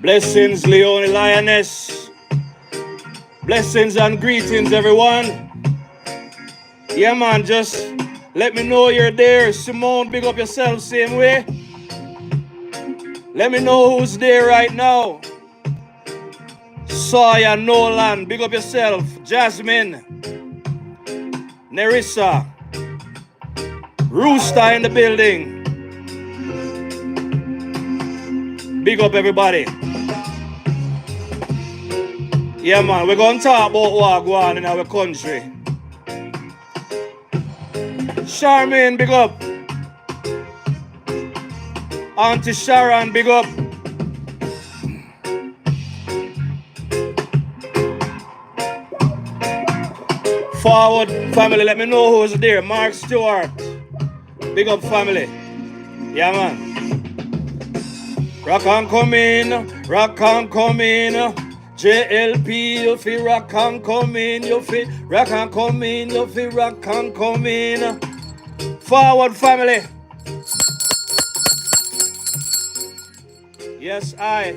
Blessings, Leone Lioness. Blessings and greetings, everyone. Yeah, man, just let me know you're there. Simone, big up yourself, same way. Let me know who's there right now. Sawyer, Nolan, big up yourself. Jasmine, Nerissa, Rooster in the building. Big up everybody. Yeah, man, we're going to talk about what going on in our country. Charmaine, big up. Auntie Sharon, big up. Forward family, let me know who's there. Mark Stewart, big up family. Yeah, man. Rock on come in, rock on come in. JLP, you feel rock and come in, you feel rock and come in, you feel rock and come in. Forward family. Yes, I.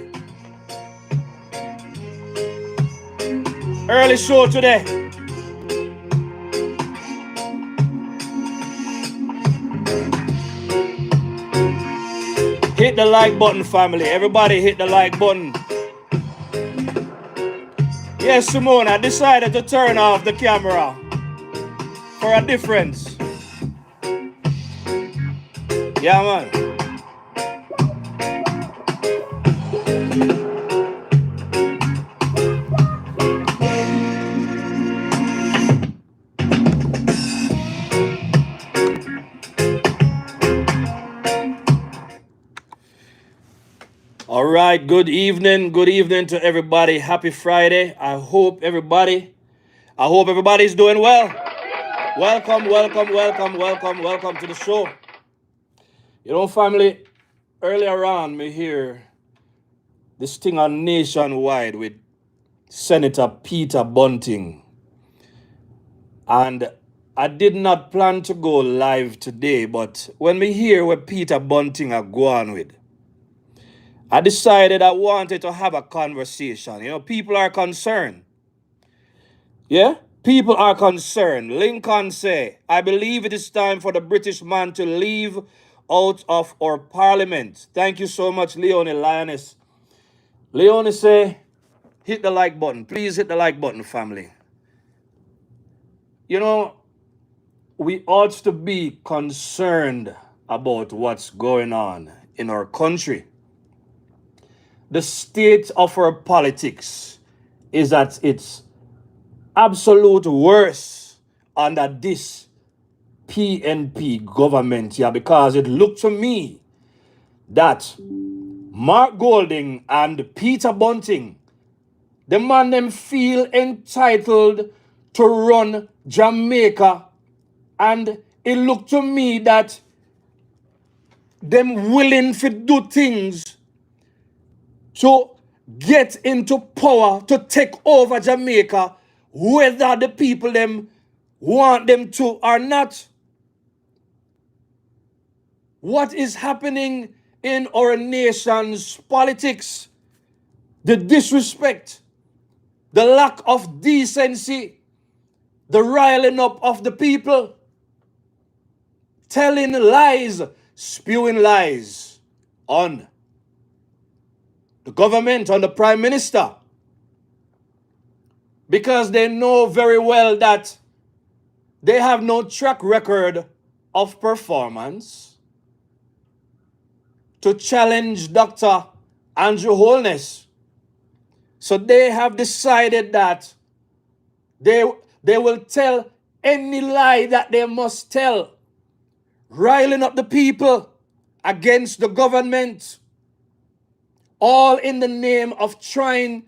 Early show today. Hit the like button, family. Everybody hit the like button. Yes, Simone, I decided to turn off the camera for a difference. Yeah, man. All right, good evening to everybody. Happy Friday. I hope everybody's doing well. Welcome to the show. You know, family, earlier on, me hear this thing on Nationwide with Senator Peter Bunting. And I did not plan to go live today, but when me hear what Peter Bunting are going with, I decided I wanted to have a conversation. You know, people are concerned. Yeah? People are concerned. Lincoln say, I believe it is time for the British man to leave out of our parliament. Thank you so much, Leone Lioness. Leone say, hit the like button. Please hit the like button, family. You know, we ought to be concerned about what's going on in our country. The state of our politics is at its absolute worst under this PNP government here, because it looked to me that Mark Golding and Peter Bunting, the man them feel entitled to run Jamaica, and it looked to me that them willing to do things to get into power, to take over Jamaica, whether the people them want them to or not. What is happening in our nation's politics? The disrespect, the lack of decency, the riling up of the people, telling lies, spewing lies on the government, on the Prime Minister, because they know very well that they have no track record of performance to challenge Dr. Andrew Holness. So they have decided that they will tell any lie that they must tell, riling up the people against the government, all in the name of trying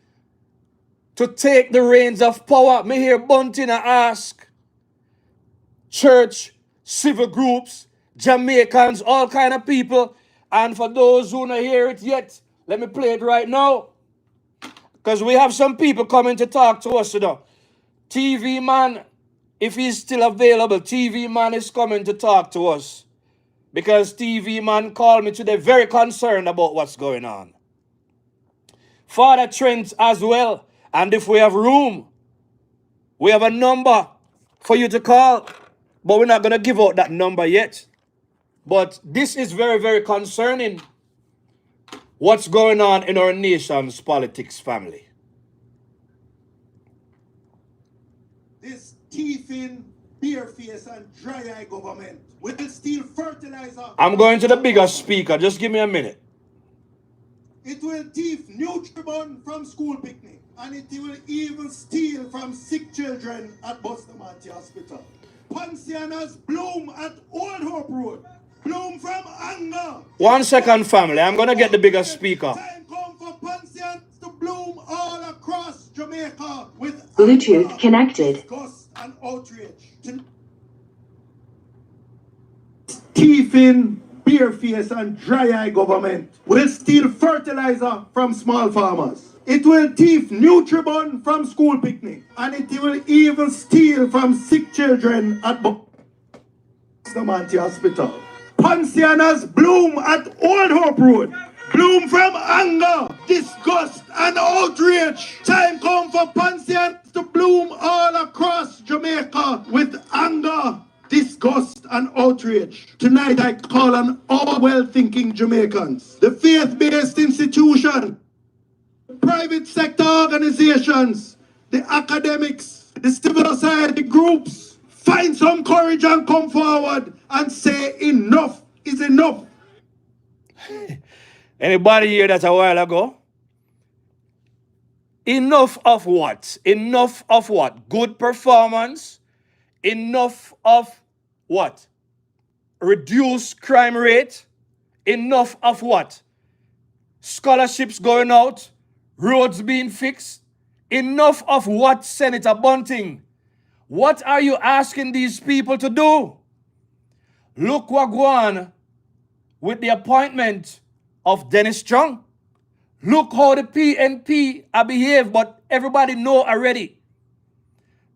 to take the reins of power. Me hear Bunting ask church, civil groups, Jamaicans, all kind of people. And for those who don't hear it yet, let me play it right now, because we have some people coming to talk to us, you know. TV Man, if he's still available, TV Man is coming to talk to us, because TV Man called me today very concerned about what's going on. Father Trent as well. And if we have room, we have a number for you to call. But we're not going to give out that number yet. But this is very, very concerning. What's going on in our nation's politics, family? This teething, bare-faced and dry-eye government will steal fertilizer. I'm going to the bigger speaker. Just give me a minute. It will thief nutribun from school picnic, and it will even steal from sick children at Bustamante Hospital. Pensioners bloom at Old Hope Road. Bloom from anger. 1 second, family. I'm going to get the bigger speaker. Time come for pensioners to bloom all across Jamaica with Bluetooth anger, connected. disgust and outrage. Thieving, bare-faced and dry-eye government will steal fertilizer from small farmers. It will thief nutribun from school picnic, and it will even steal from sick children at Bustamante Hospital. Pensioners bloom at Old Hope Road. Bloom from anger, disgust, and outrage. Time come for pensioners to bloom all across Jamaica with anger, disgust, and outrage. Tonight I call on all well-thinking Jamaicans, the faith-based institution, private sector organizations, the academics, the civil society groups, find some courage and come forward and say enough is enough. Anybody hear that a while ago? Enough of what? Enough of what? Good performance? Enough of what? Reduced crime rate? Enough of what? Scholarships going out? Roads being fixed? Enough of what, Senator Bunting? What are you asking these people to do? Look what going on with the appointment of Dennis Strong. Look how the PNP are behave, but everybody know already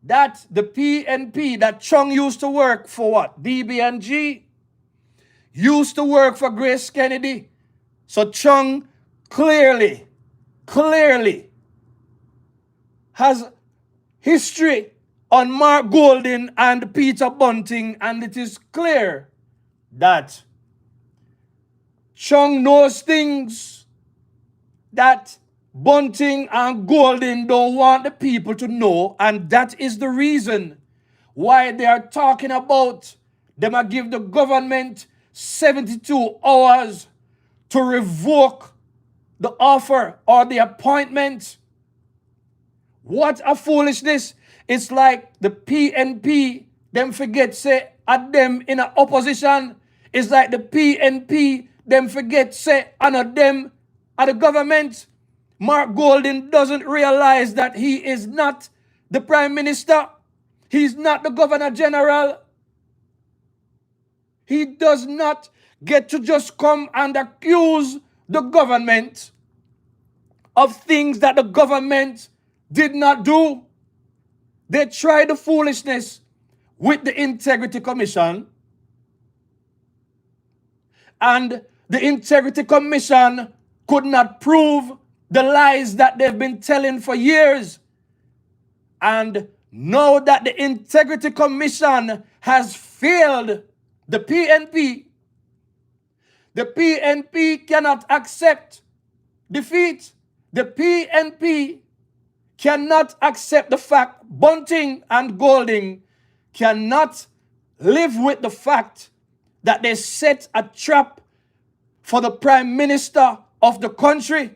that the PNP that Chung used to work for what? DB&G used to work for Grace Kennedy. So Chung clearly has history on Mark Golding and Peter Bunting, and it is clear that Chung knows things that Bunting and Golding don't want the people to know, and that is the reason why they are talking about them are give the government 72 hours to revoke the offer or the appointment. What a foolishness. It's like the PNP, them forget say at them in a opposition. It's like the PNP, them forget say honor them at the government. Mark Golding doesn't realize that he is not the prime minister. He's not the governor general. He does not get to just come and accuse the government of things that the government did not do. They tried the foolishness with the Integrity Commission, and the Integrity Commission could not prove the lies that they've been telling for years. And now that the Integrity Commission has failed the PNP cannot accept defeat. The PNP cannot accept the fact Bunting and Golding cannot live with the fact that they set a trap for the prime minister of the country.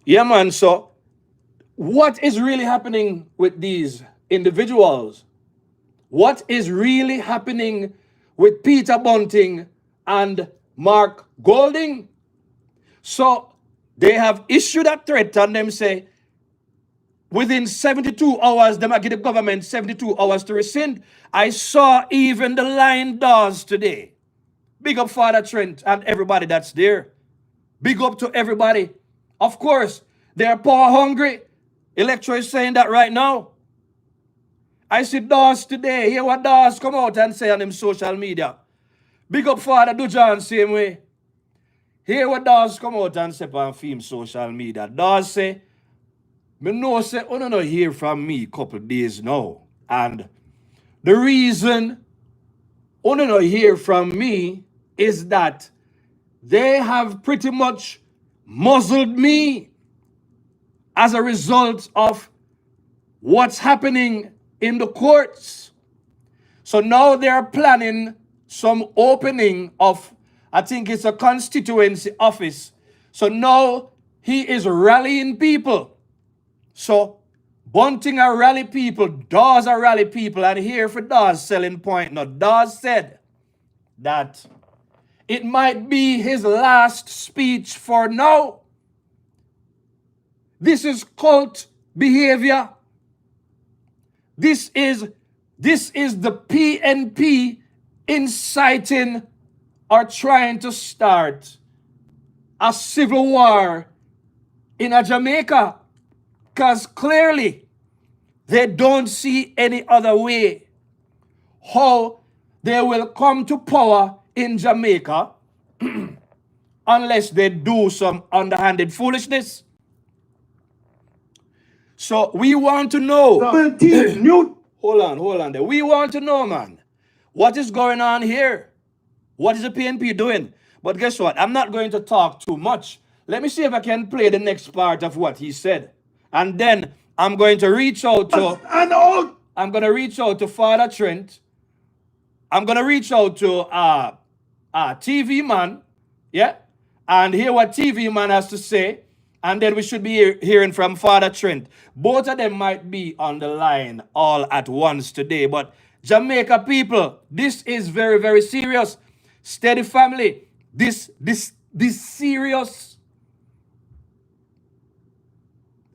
Yeah, man. So what is really happening with these individuals? What is really happening with Peter Bunting and Mark Golding? So They have issued a threat and them say, within 72 hours, they might give the government 72 hours to rescind. I saw even the line doors today. Big up Father Trent and everybody that's there. Big up to everybody. Of course, they're power hungry. Electro is saying that right now. I see Dawes today. Hear what Dawes come out and say on them social media. Big up Father Dujan same way. Hear what Dawes come out and say on film social media. Dawes say, me know say, oh no hear from me couple days now. And the reason oh no hear from me is that they have pretty much muzzled me as a result of what's happening in the courts. So now they're planning some opening of, I think it's a constituency office. So now he is rallying people. So Bunting are rally people, Dawes are rally people, and here for Dawes' selling point. Now Dawes said that it might be his last speech for now. This is cult behavior. This is the PNP inciting or trying to start a civil war in a Jamaica. Because clearly they don't see any other way how they will come to power in Jamaica unless they do some underhanded foolishness. So we want to know. Hold on there. We want to know, man, what is going on here? What is the PNP doing? But guess what? I'm not going to talk too much. Let me see if I can play the next part of what he said. And then I'm going to reach out to Father Trent. I'm going to reach out to TV Man. Yeah? And hear what TV Man has to say. And then we should be hearing from Father Trent. Both of them might be on the line all at once today. But Jamaica people, this is very, very serious. Steady family, this serious.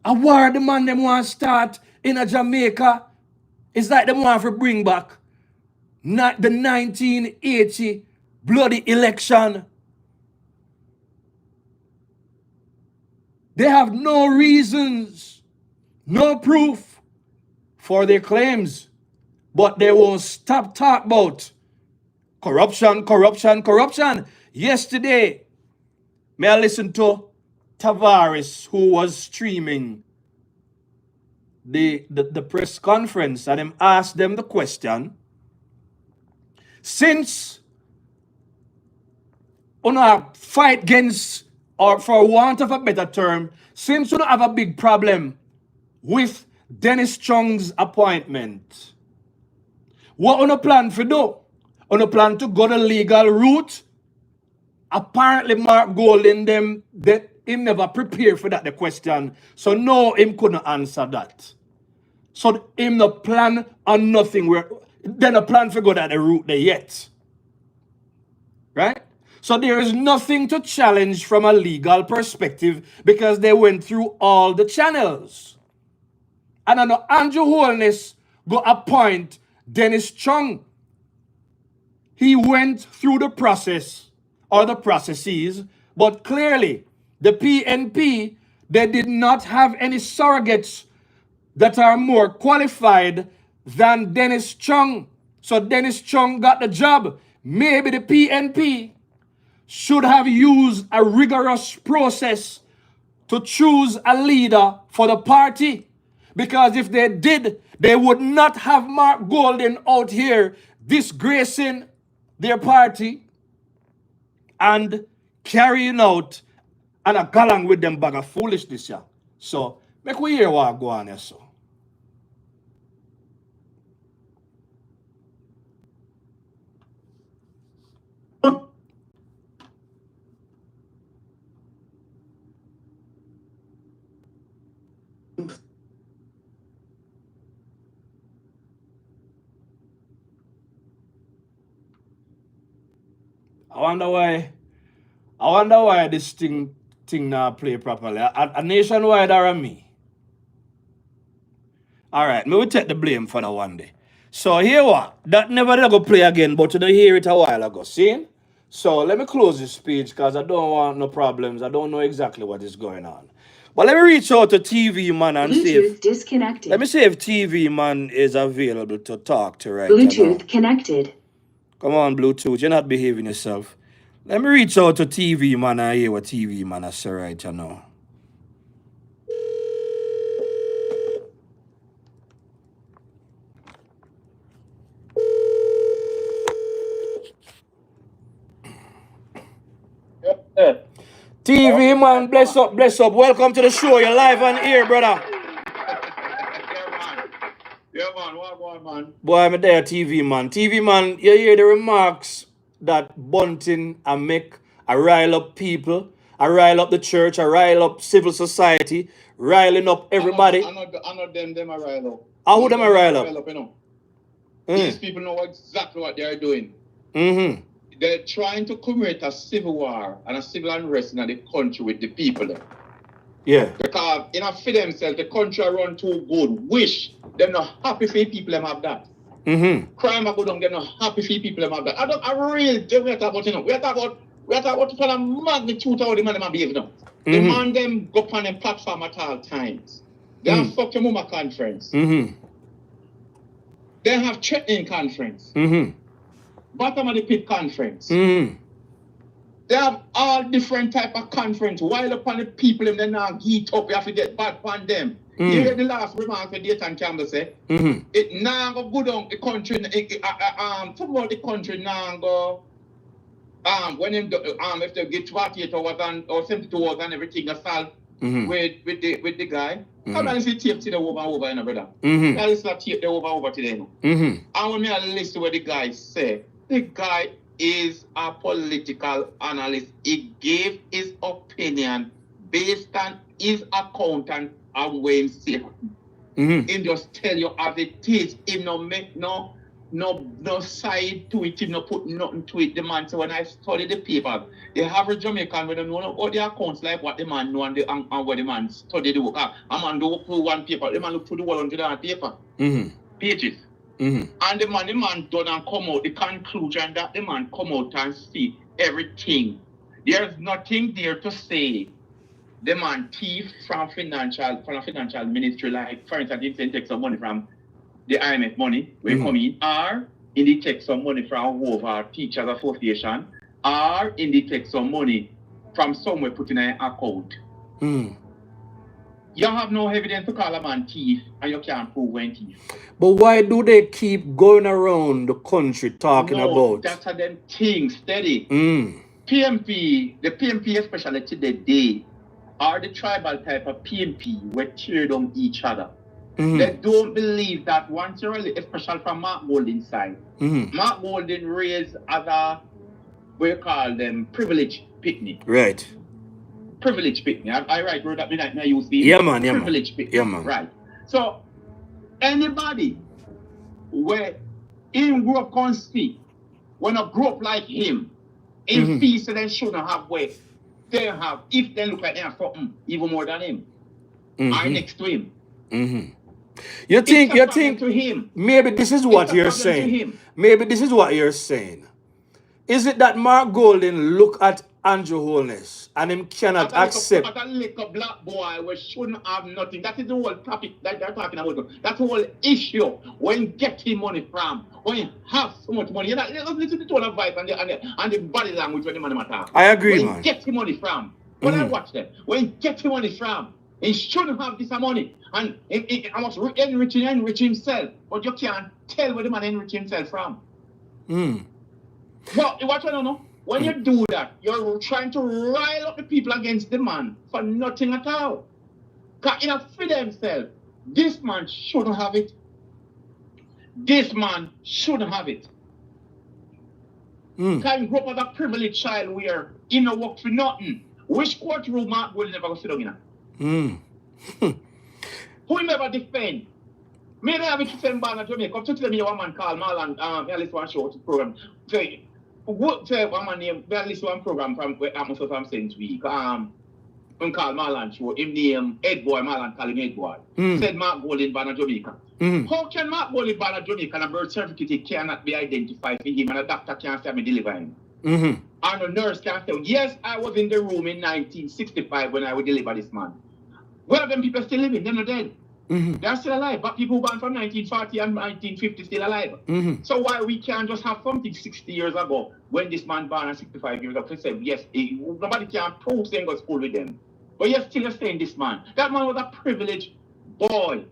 A war the man them want to start in a Jamaica. It's like them want to bring back not the 1980 bloody election. They have no reasons, no proof for their claims, but they won't stop talking about corruption, corruption, corruption. Yesterday, may I listen to Tavares, who was streaming the press conference, and him asked them the question, since on a fight against, or for want of a better term, since you don't have a big problem with Dennis Chung's appointment, what on a plan for do? On a plan to go the legal route? Apparently Mark Golden them that him never prepared for that the question. So no, him couldn't answer that. So him no plan on nothing where then a plan for go that the route there yet. Right? So there is nothing to challenge from a legal perspective because they went through all the channels. And I know Andrew Holness go appoint Dennis Chung. He went through the process or the processes, but clearly the PNP, they did not have any surrogates that are more qualified than Dennis Chung. So Dennis Chung got the job. Maybe the PNP should have used a rigorous process to choose a leader for the party. Because if they did, they would not have Mark Golden out here disgracing their party and carrying out and a galang with them bag of foolishness. Yeah. So, make we hear what go on here. So. I wonder why this thing thing not play properly. A nationwide or a me? All right, me will take the blame for that one day. So here what? That never did go play again, but you don't hear it a while ago. See? So let me close this speech because I don't want no problems. I don't know exactly what is going on. But let me reach out to TV man and see if disconnected. let me see if TV man is available to talk to right now. Bluetooth connected. Come on, Bluetooth. You're not behaving yourself. Let me reach out to TV man and hear what TV man has said right now. TV man, bless up, bless up. Welcome to the show. You're live on air, brother. Yeah, man. What, man? Boy, I'm there, TV man. TV man, you hear the remarks that Bunting and make I rile up people, I rile up the church, I rile up civil society, riling up everybody. I know them are rile up. How them are rile up? You know? These people know exactly what they're doing. Mm-hmm. They're trying to commit a civil war and a civil unrest in the country with the people there. Yeah. Because in a for themselves, the country run too good. Wish them not happy for people them have that. Mm-hmm. Crime are good on them not happy for people them have that. I really don't we are talking about, you know, we are talking about for the magnitude of the man them behave, you know. The man them go on them platform at all times. They have fuck your mama conference. Mm-hmm. They have threatening conference. Mm-hmm. Bottom of the pit conference. Mm-hmm. They have all different type of conference. While upon the people in the now heat up, you have to get bad upon them. You hear the last remark that Dayton Campbell say? It now go good on the country. Talk about the country now go. When them if they get 28 hours or 72 hours and everything assault with the guy. How does he tape to the over you know, brother? That is not tape the over today. No? And when I listen to what the guy say, the guy is a political analyst. He gave his opinion based on his accountant and way himself. He just tell you as it is. He no make no side to it. He no put nothing to it. The man. So when I study the paper, the average Jamaican when they know all the accounts like what the man know and what the man study the work. A man do look through one paper. The man look through the 100 paper pages. And the man done and come out the conclusion that the man come out and see everything. There's nothing there to say the man thief from a financial ministry, like for instance, he take some money from the IMF money when come in, or in the take some money from over Teachers Association, or in the take some money from somewhere put in an account. You have no evidence to call a man thief, and you can't prove when thief. But why do they keep going around the country talking about? That's how them things steady. PMP, the PMP especially today, are the tribal type of PMP where tear down each other. They don't believe that once you're especially from Mark Golding's side, Mark Golding raised as a, we call them privileged picnic. Right. Privileged picnic. I write word that I use the yeah, man. privileged picnic. Yeah, man. Right. So anybody where him grew up on speak, when I grew up like him, in peace they shouldn't have weight. They have, if they look like they have something even more than him. I next to him. You think to him. Maybe this is what you're saying. Maybe this is what you're saying. Is it that Mark Golding look at Andrew Holness and him cannot accept? At a little black boy we shouldn't have nothing. That is the whole topic that they're talking about. That's the whole issue. When getting money from, when you have so much money, you know, listen to the tone of voice and the body language when the man attack. I agree, when man. When getting money from, when I watch them, when getting money from, he shouldn't have this money. And he must enrich himself. But you can't tell where the man enrich himself from. But what I don't know, when you do that, you're trying to rile up the people against the man for nothing at all. Because in a for themselves, this man shouldn't have it. This man shouldn't have it. Because he grew up as a privileged child where he no work for nothing. Which courtroom Mark will never go sit down in? Who will never defend? Me I have a defend ban Jamaica. Come to tell me one man called Marlon, I listen to one show program. Say one man named, I listen to one program from where I'm from St. Week. call Marlon show, him name Head Boy, Marlon call him Head Boy. Said Mark Golden born in Jamaica. How can Mark Golden born in Jamaica and a birth certificate cannot be identified for him and a doctor can't say me deliver him? And a nurse can't say, yes, I was in the room in 1965 when I would deliver this man. Well, them people still living, they're not dead. They're still alive, but people who born from 1940 and 1950 still alive. So why we can't just have something 60 years ago when this man born and 65 years ago? They said, yes, nobody can prove saying go to school with them. But you're still saying this man. That man was a privileged boy.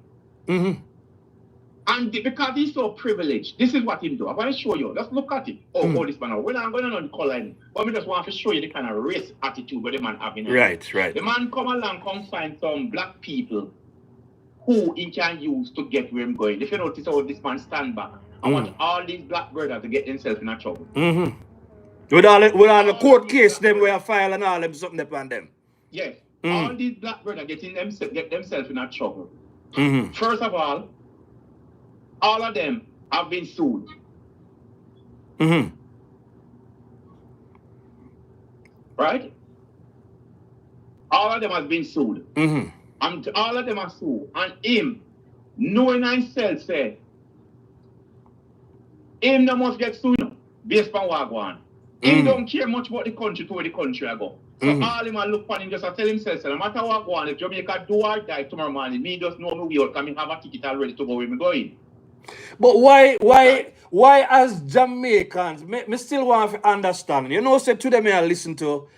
And because he's so privileged, this is what he do. I want to show you. Let's look at it. Oh, this man. We're not going on the color, but we just want to show you the kind of race attitude where the man having. Right. The man come along, come find some black people who he can use to get where I'm going. If you notice how this man stand back, I want all these black brothers to get themselves in a trouble. With all the court case, them we are file and all them something upon them. Yes. All these black brothers get themselves in a trouble. First of all of them have been sued. Right? All of them have been sued. And all of them are sued. And him, knowing himself, said, him no must get sued based on what going. Him don't care much about the country to where the country I go. So all him and look for him just tell himself, no matter what go on, if Jamaica do or die tomorrow morning, me just know me way out, because I have a ticket already to go where me going. But why as Jamaicans, me still want to understand. You know, say today me I listen to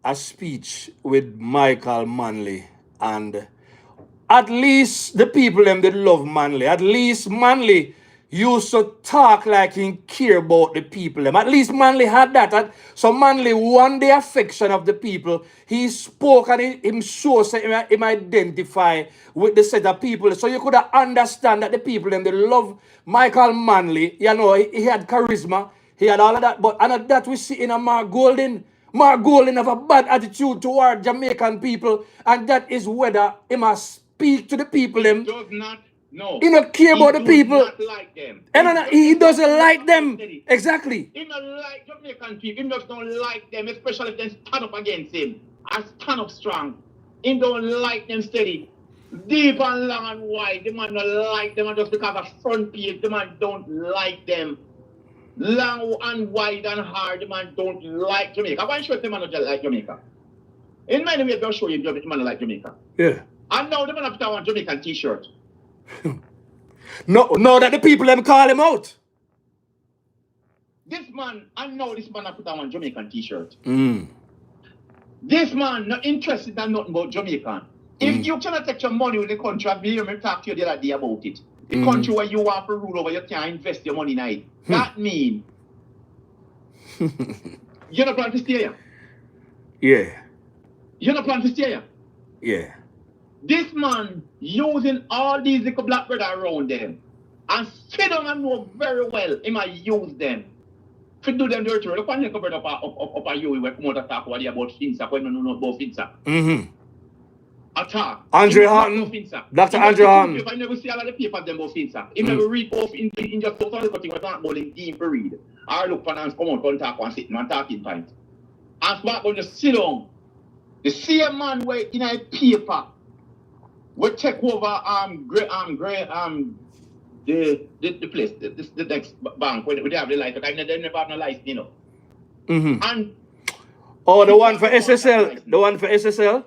a speech with Michael Manley, and at least the people them that love Manley, at least Manley used to talk like he care about the people them. At least Manley had that. So Manley won the affection of the people. He spoke and him show say him identify with the set of people. So you could understand that the people them they love Michael Manley. You know, he had charisma. He had all of that. But and that we see in a Mark Golden. Mark Golden have a bad attitude toward Jamaican people, and that is whether he must speak to the people them. He does not. No. He don't care about the people. He does not like them. And he doesn't like them. Exactly. He don't like Jamaican people. He just don't like them, especially if they stand up against him and stand up strong. He don't like them steady. Deep and long and wide. The man don't like them, and just because of front page, the man don't like them. Long and wide and hard, the man don't like Jamaica. Why should the man don't like Jamaica? In many ways, they'll show you the man don't like Jamaica. Yeah. And now the man have to want Jamaican t-shirt. No, that the people them call him out. This man, I know this man have put on Jamaican t-shirt. This man not interested in nothing about Jamaican. If you cannot take your money with the country, I've been talk to you the other day about it. The country where you want to rule over, you can't invest your money in it. That mean you're not plan to stay here. Yeah. You're not plan to stay here. Yeah. This man using all these little black brothers around them and sit down and know very well he might use them to do them dirty. Look at the brother up at you where come out and talk about Finsa when you know about Finsa. Attack. Andre Horton. Dr. Andre Horton. I never see all of the papers them about Finsa. He never read off in just so little thing we talk about him deep to read. I look for and come out and talk and sit and talking point. And smart going just sit down. The same man where in a paper we take over the place, the next bank where they have the light, but they never have no light, you know. And the one for SSL, the one for SSL.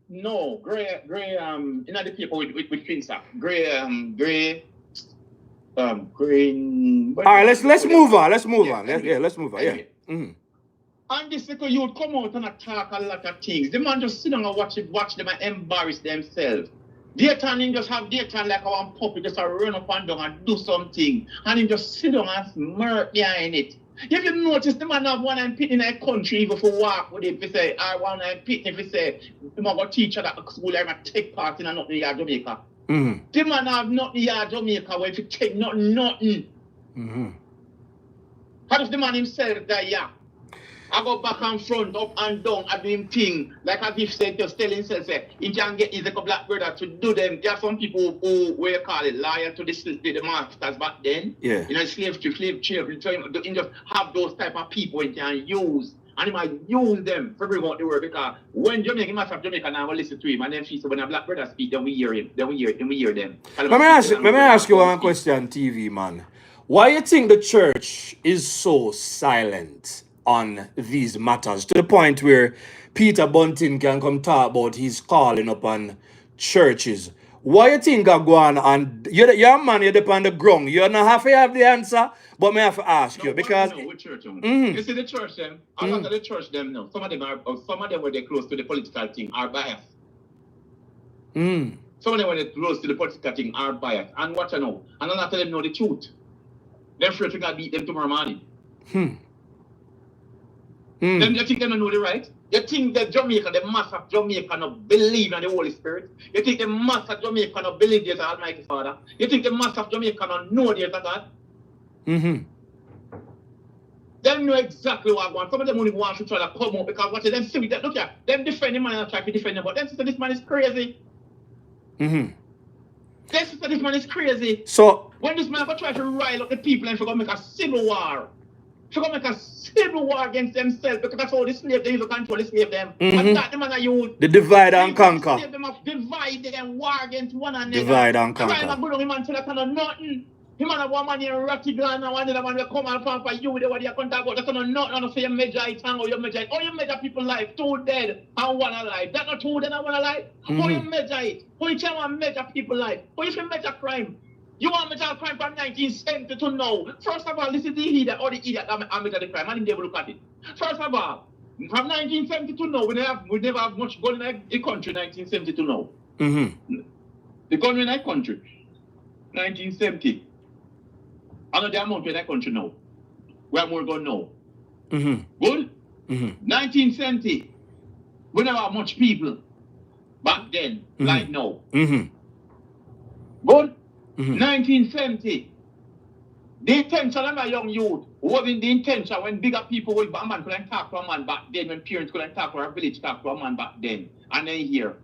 No, Gray, in the paper with Finsa. Gray. All right, let's move on. Let's move on. Let's move on. Yeah. And this little youth come out and attack a lot of things. The man just sit down and watch them and embarrass themselves. Daytime him just have daytime like one puppy just run up and down and do something. And him just sit down and smirk behind it. If you notice, the man have one and pit in a country even for walk with it. If you say, I want and pit, if you say, the man got teacher that school, I'm take part in nothing in Jamaica. The man have nothing in Jamaica where if you take nothing. How does the man himself die, yeah? I go back and front, up and down, I do him thing. Like as if say, just tell himself, say, he can get his black brother to do them. There are some people who, where you call it, loyal to the masters back then. Yeah. You know, slave trade. So you just have those type of people you can use And he might use them for bring out the word, because when Jamaica, master of Jamaica now will listen to him, and then she said when a black brother speak, then we hear him, then we hear them. Let me ask you one question, TV man. Why you think the church is so silent on these matters to the point where Peter Bunting can come talk about his calling upon churches? Why you think I go on and you're a man, you're up on the ground. You don't have to have the answer, but me have to ask you because which church, you see the church them, a lot of the church them now, some of them were they close to the political thing are biased. Some of them when they close to the political thing are biased. And what you know, and I'm not telling them know the truth. Them sure to beat them tomorrow morning. Then you think they don't know the right? You think that Jamaica, the mass of Jamaica, not believe in the Holy Spirit? You think the mass of Jamaica not believe there's an Almighty Father? You think the mass of Jamaica not know there's a God? They know exactly what I want. Some of them only want to try to come up because what them see with that. Look here, them defend him and try to defend him, but them say this man is crazy. They say this man is crazy. So when this man go try to rile up the people and for going to make a civil war. They're going to make a civil war against themselves because that's how the slave they even control the slave them. And that the man are you. The divide and conquer. Slave them have divide them war against one another. Divide and conquer. Crime and good on him and tell us nothing. Him and a woman here Rocky Glen and one other man will come and find for you with what you can talk about. That's not nothing on say you measure it or you measure it. Or you measure people's life, 2 dead and 1 alive. That's not 2 dead and 1 alive. How you measure it? How you can measure people's life? How you can measure crime? You want me to have crime from 1970 to now? First of all, this is the idiot or the idiot that measure the crime. I didn't able to look at it. First of all, from 1970 to now, we never have much gun in the country 1970 to now. The gun in that country, 1970. I know the amount in that country now. We have more gun now. Good? 1970, we never have much people back then, like now. Good? 1970, the intention of my young youth wasn't the intention when bigger people would a man couldn't talk to a man back then, when parents couldn't talk to a village talk to a man back then. And then here.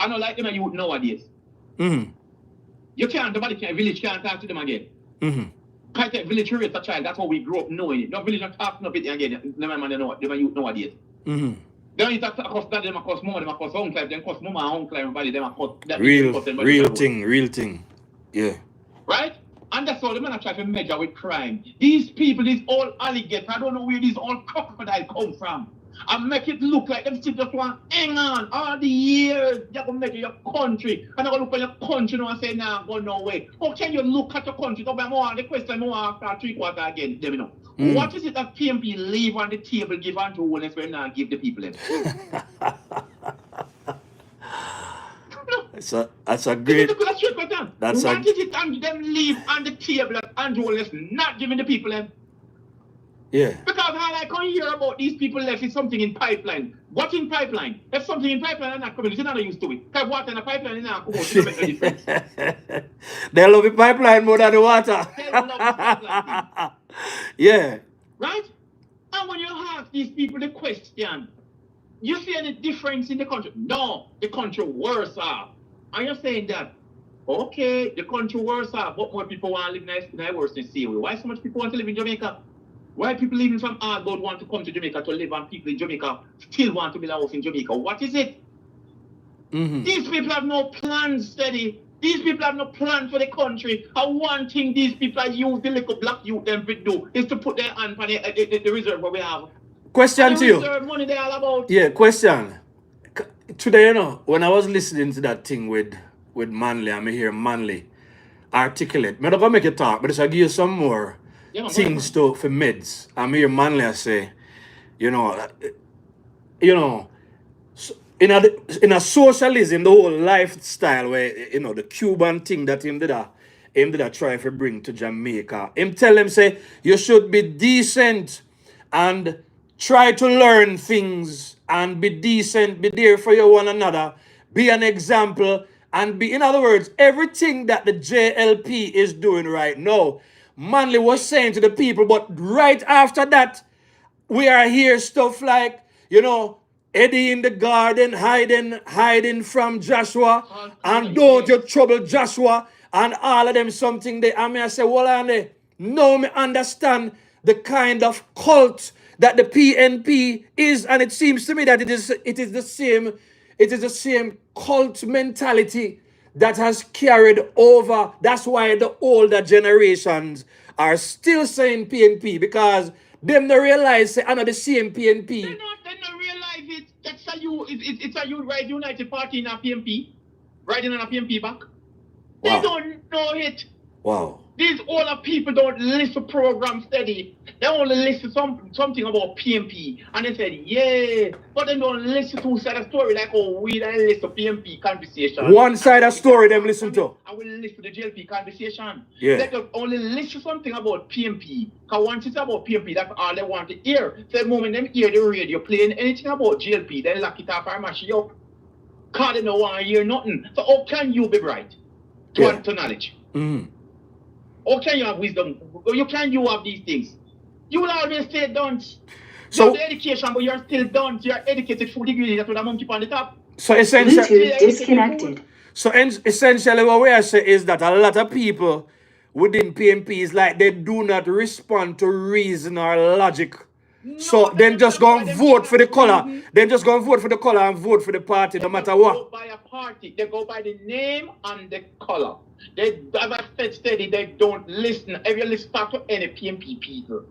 I don't like them and youth nowadays. You can't, the village can't talk to them again. Can't take village to raise a child, that's how we grew up knowing it. No village not talking of it again. The man know them and youth nowadays. They don't need to cost that, them cost mama, them cost uncle, them cost mama, uncle, everybody, them cost that. Real thing. Yeah. Right? And that's all the man are trying to measure with crime. These people, these old alligators, I don't know where these old crocodiles come from. And make it look like them still just want to hang on all the years. You're going to measure your country. And I'm going to look at your country now and say, nah, go no way. How can you look at your country? The question I want after 3/4 again, let me know. What is it that PMP leave on the table, give on to wellness when now give the people them? That's a great. What is it that them leave on the table that Andrew is not giving the people them? Yeah. Because all I can hear about these people left is something in pipeline. What in pipeline? If something in pipeline and not coming, they're not used to it. Because water in a pipeline is not coming, it make no difference. They love the pipeline more than the water. They love the pipeline. Yeah. Right? And when you ask these people the question, you see any difference in the country? No, the country worse off. And you're saying that, okay, the country worse off, but more people want to live in a worse than see. Why so much people want to live in Jamaica? Why people living from Arbor want to come to Jamaica to live, and people in Jamaica still want to build a house in Jamaica? What is it? These people have no plan steady. These people have no plan for the country. And one thing these people are use the little black youth them to do is to put their hand on the reserve what we have. Question to you. Money they all about. Yeah, question. Today, when I was listening to that thing with Manley, I hear Manley articulate. I'm not going to make it talk, but I'll give you some more things for meds. I hear Manley say, in a socialism, the whole lifestyle where, the Cuban thing that him did a try to bring to Jamaica. Him tell them, say, you should be decent and try to learn things and be decent, be there for your one another, be an example, and be, in other words, everything that the JLP is doing right now. Manley was saying to the people, but right after that, we are here stuff like, Eddie in the garden hiding from Joshua, and don't you trouble Joshua, and all of them something they, I say, well, no, me understand the kind of cult that the PNP is, and it seems to me that it is the same cult mentality that has carried over. That's why the older generations are still saying PNP, because them don't realize say, I know the same PNP. They don't realize it. That's a you. It's a you right United Party in a PNP, riding on a PNP back. They Wow. don't know it. Wow. These older people don't listen program steady. They only listen something about PMP. And they said, yeah. But they don't listen to side of story like, oh, we don't listen to PMP conversation. One side of story them listen to. I will listen to the JLP conversation. Yeah. They don't only listen something about PMP. Because once it's about PMP, that's all they want to hear. So the moment them hear the radio playing anything about JLP, they lock it off and mash it up. Because they don't want to hear nothing. So how can you be bright to knowledge? Mm-hmm. Or can you have wisdom? You have these things. You will always stay dunce. So you have the education, but you're still dunce. You're educated 4 degrees. That's what I'm keep on the top. So essentially, Bluetooth disconnected. So essentially, what we are saying is that a lot of people within PNP is like they do not respond to reason or logic. No, so then just go and vote for the color. Then just go and vote for the color and vote for the party, no matter what. They go by a party. They go by the name and the color. They, as I said steady, they don't listen. If you listen to any PNP people,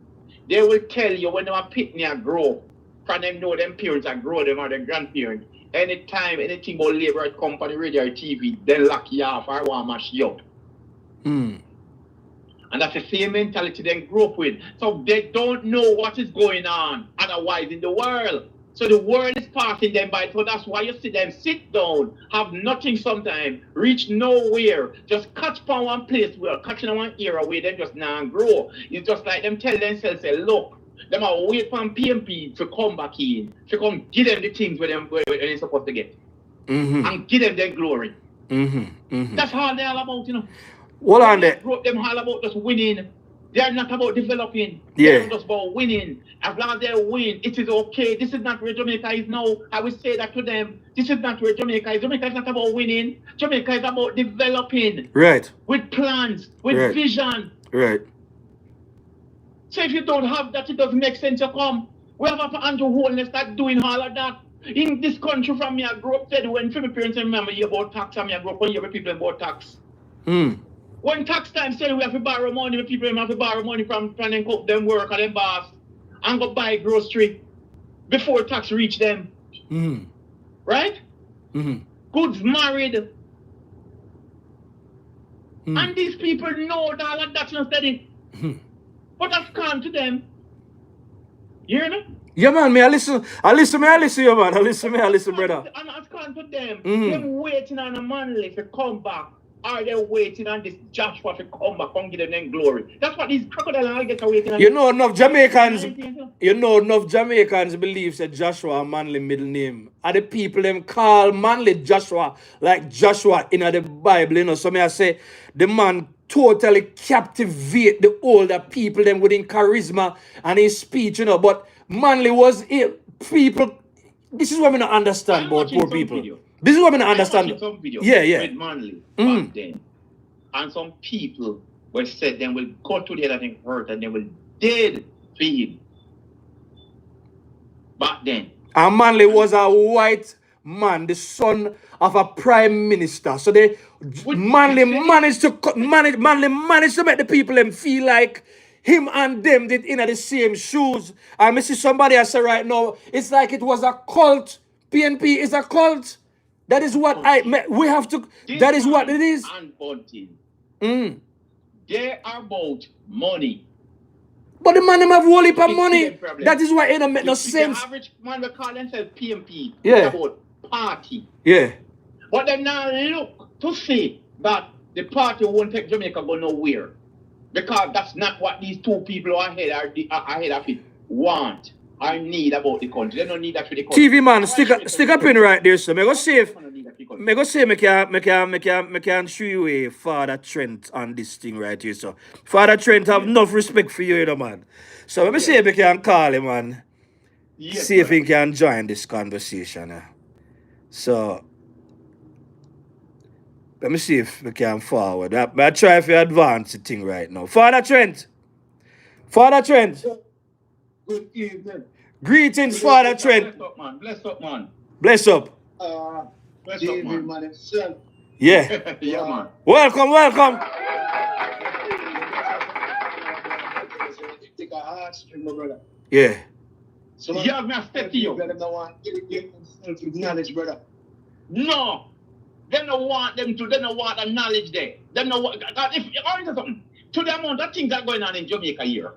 they will tell you when they are picking a grow. From them know them parents are grow them or their grandparents. Anytime anything about labor company, radio or TV, they lock you off or want to mash you up. Mm. And that's the same mentality they grew up with. So they don't know what is going on otherwise in the world. So the world is passing them by. So that's why you see them sit down, have nothing sometimes, reach nowhere, just catch upon one place, where catching one era where they just now grow. It's just like them tell themselves, say, look, them are wait for PMP to come back in, to come give them the things where they're supposed to get. Mm-hmm. And give them their glory. Mm-hmm. Mm-hmm. That's all they're all about, you know. Hold on there. Them all about just winning. They are not about developing. Yeah. They're just about winning. As long as they win, it is okay. This is not where Jamaica is now. I will say that to them. This is not where Jamaica is. Jamaica is not about winning. Jamaica is about developing. Right. With plans, with vision. Right. So if you don't have that, it doesn't make sense to come. We have a Andrew Holness that doing all of that. In this country from me, I grew up said when my parents remember you about tax, and me I grew up when you hear people about tax. Mm. When tax time said we have to borrow money, the people have to borrow money from them cook them work or them boss and go buy grocery before tax reach them. Mm. Right? Mm-hmm. Goods married. Mm. And these people know that all of that's not steady. Mm. But that's come to them. You hear me? Yeah, man, I listen, you, man. I listen, brother. And that's come to them. Mm. Them waiting on a manly to come back. Are they waiting on this Joshua to come back and give them glory? That's what these crocodile alligators are waiting on. You know enough Jamaicans believe that Joshua a manly middle name. And the people them call manly Joshua like Joshua in the Bible, you know. So me I say the man totally captivate the older people them within charisma and his speech, you know. But manly was people. This is what I don't understand about poor people. Video. This is what I don't understand. Some video yeah. with Manly back then. And some people were said they will go to the other and hurt and they will dead for him. Back then. And Manly was a white man, the son of a prime minister. So Manly managed to make the people them feel like him and them did in the same shoes. And I see somebody I say right now, it's like it was a cult. PNP is a cult. That is what we have to, that is what it is. And Bunting. Mm. They are about money. But the man them have whole heap of money. That is why it don't make no sense. The average man will call themselves PMP. Yeah. It's about party. Yeah. But they now look to see that the party won't take Jamaica go nowhere. Because that's not what these two people ahead of it want. I need about the country. They don't need that for the country. TV man, stick up in right there, so me go see if me can show you a Father Trent on this thing right here, so Father Trent have enough respect for you, man. So let me see if we can call him and see if he can join this conversation. So let me see if we can forward. I try to advance the thing right now. Father Trent. Good evening. Greetings, Father Trent. Bless up, man. Bless up, man. Bless up. Bless up, David, man. man himself. Yeah. Yeah, man. Welcome, welcome. Take a hard string, my brother. Yeah. So Yeah, me a step to you. Them don't want to educate themselves with knowledge, brother. No. They don't want them to. They don't want the knowledge there. They don't want. If I tell something, to the amount of things that are going on in Jamaica here,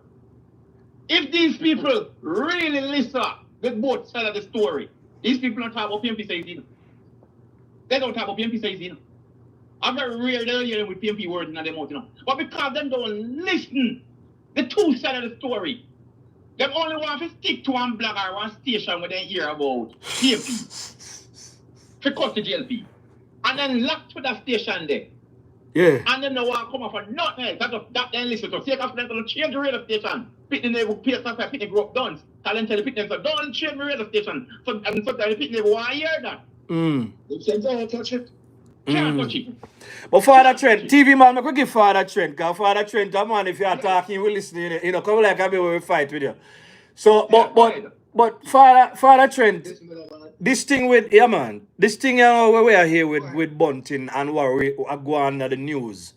if these people really listen with both sides of the story, these people don't talk about PMP says in. They don't talk about PMP says in. I'm very rare to hear them with PMP words in their mouth, you know. But because them don't listen, the two sides of the story, them only want to stick to one blog or one station where they hear about PMP. To cut the JLP. And then lock to that station there. Yeah. And then they want to come up for nothing else. That then listen to. Take off them to change the radio station. Pitney never pay stuff like Pitney grew up done. Talent tell the Pitney, so don't change the radio station. So and so the Pitney never want to hear that. They say don't touch it. Can't touch it. But Father Trent, TV man, I could give Father Trent, because Father Trent, that man, if you are talking, you will listen, you know, come like I be we fight with you. So, but Father Trent, this thing with, yeah man, this thing where we are here with Bunting and what we are going on the news.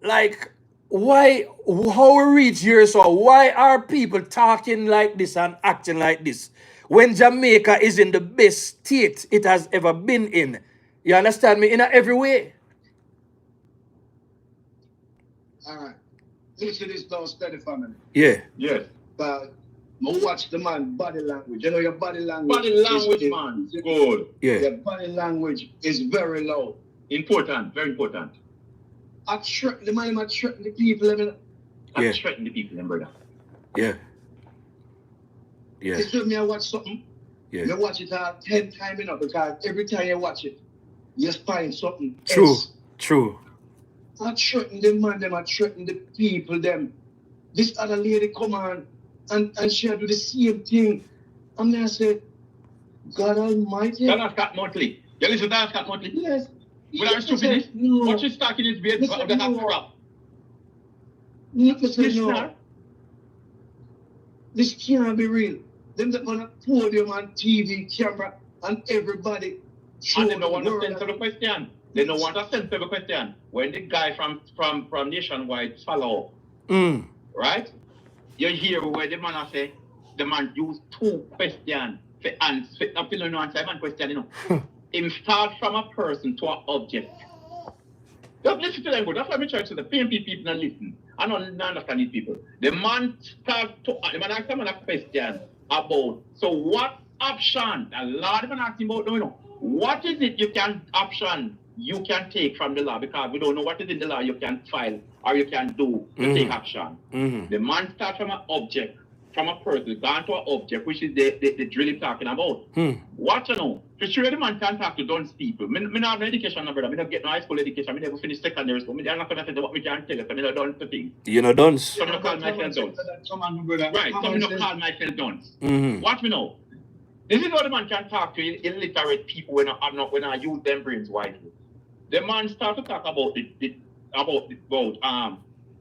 Like, why, how we reach here, so why are people talking like this and acting like this when Jamaica is in the best state it has ever been in? You understand me? In every way. All right. Listen to this now, steady family. Yeah. Yes. But watch the man body language. You know your body language. Body language, man. Good. Yeah. Your body language is very low. Important. Very important. I threaten the man, I threaten the people. I mean, I threaten the people, brother. Yeah. Yeah. This time I watch something. Yeah. You watch it 10 times, you know, because every time you watch it, you find something True. else. True. I threaten the man, them, I threaten the people, them. This other lady come on and she do the same thing. And then I said, God Almighty. That's Scott Motley. You listen to that Scott Motley? Yes. With our stupidness? No. What she's talking is bed Listen, of the half no. crap. Listen, no. Listener? This can't be real. Them that on a podium on TV, camera, and everybody. And they don't want to censor the question. They don't want to censor the question. When the guy from Nationwide follow, right? You hear where the man say, the man use two questions for answer. Not feeling no answer, one question, you know. Him start from a person to an object. Just listen to them, but that's why we try to the PMP people not listen. I don't understand these people. The man ask them a question about, so what option? A lot of them asking about, you know, what is it you can take from the law, because we don't know what is in the law you can file or you can do to take action. The man starts from an object, from a person, gone to an object, which is the drill he's talking about. What you know? For sure the man can talk to dunce people. Me not have no education, no brother. Me not get no high school education. Me never finish secondary school. Me not going to say what me can tell you. So me not done the thing. You know dunce. So me not call myself dunce. Right, so me not call myself dunce. Watch me know. This is how the man can talk to illiterate people when I use them brains wisely. The man start to talk about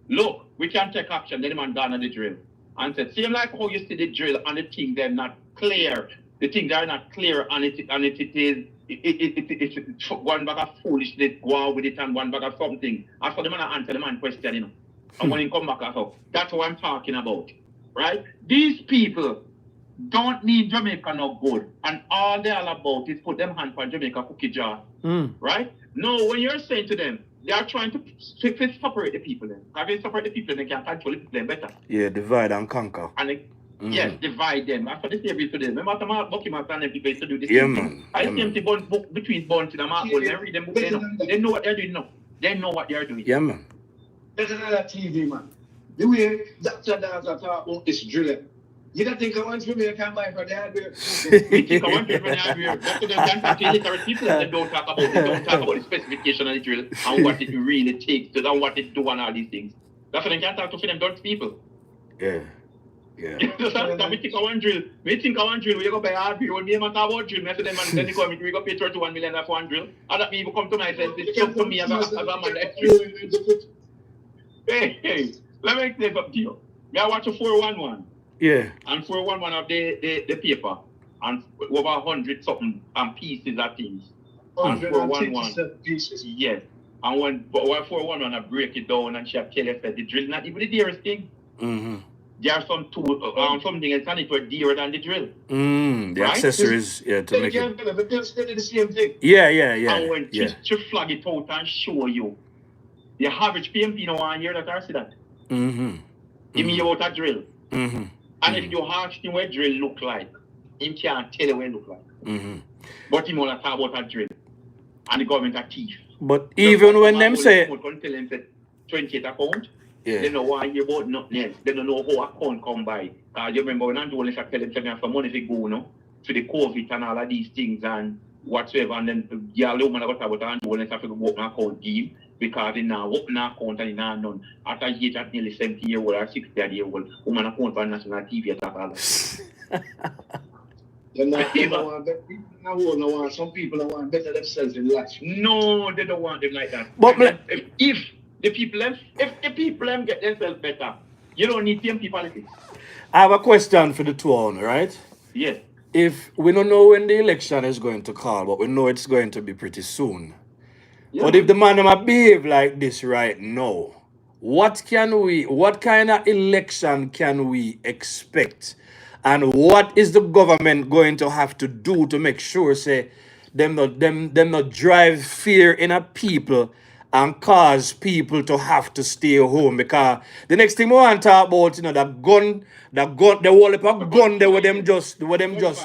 look, we can take action. Then the man gone on the drill and said, same like how you see the drill and the things they're not clear. The things are not clear and it's one bag of foolishness, go on with it, and one bag of something. And for the man answer the man question, you know. And when he come back, that's what I'm talking about. Right? These people don't need Jamaica no good. And all they're all about is put them hand for Jamaica cookie jar. Right? No, when you're saying to them, they are trying to separate the people then. If they separate the people, they can control the people better. Yeah, divide and conquer. And yes, divide them. That's what they say to them. Remember, Mark Buckyman and them people used to do this. Yeah, man. I see them book between Bunting and Mark. They read them book. They know what they're doing now. They know what they're doing. Yeah, man. There's another TV, man. The way Dr. Dance are talking about this drilling. You don't think I want to be a can buy for the hardware? We think I want to be hardware. But to them, can talk to illiterate people and they don't talk about it. They don't talk about the specification of the drill and what it really takes to and what it do and all these things. That's what they can talk to for them dunce people. Yeah. Yeah. So we think I want drill. We think I want drill. We go buy hardware. When me talk about drill, I say them man, then they come we go pay 31 million for one drill. And that people come to my sense, it's up to me as a man that drill. Hey, let me explain something to you. Me I watch a 411. Yeah. And 411 of the paper. And over 100 something and pieces of things. And 411 pieces. Yes. And when 411 I break it down and she tell you that the drill not even the dearest thing. Mm-hmm. There are some something else on it for dearer than the drill. The right? accessories, yeah, to make it. But they'll still do the same thing. Yeah. And when she flag it out and show you, the average PMP no one hear that or see that. Give me out a drill. And if you ask him what drill look like, he can't tell you what it look like. But he want to talk about a drill. And the government are thief. But even when them say... Tell them that 28 account, they know why you about nothing else. They don't know how account come by. Because you remember when Andrew tell them to have some money to go, no? For the COVID and all of these things and whatsoever. And then the woman got about Andrew have to open an account deal. Because they now open an account and they now none. After he at nearly 70 years old or 60 years old, woman account for national TV at all. Some people don't want better themselves in life. No, they don't want them like that. But if the people get themselves better, you don't need PMP politics. I have a question for the two on, right? Yes. If we don't know when the election is going to call, but we know it's going to be pretty soon. Yeah. But if the man might behave like this right now, what kind of election can we expect? And what is the government going to have to do to make sure, say, them not drive fear in a people and cause people to have to stay home? Because the next thing we want to talk about, the gun, the whole heap of gun they were them just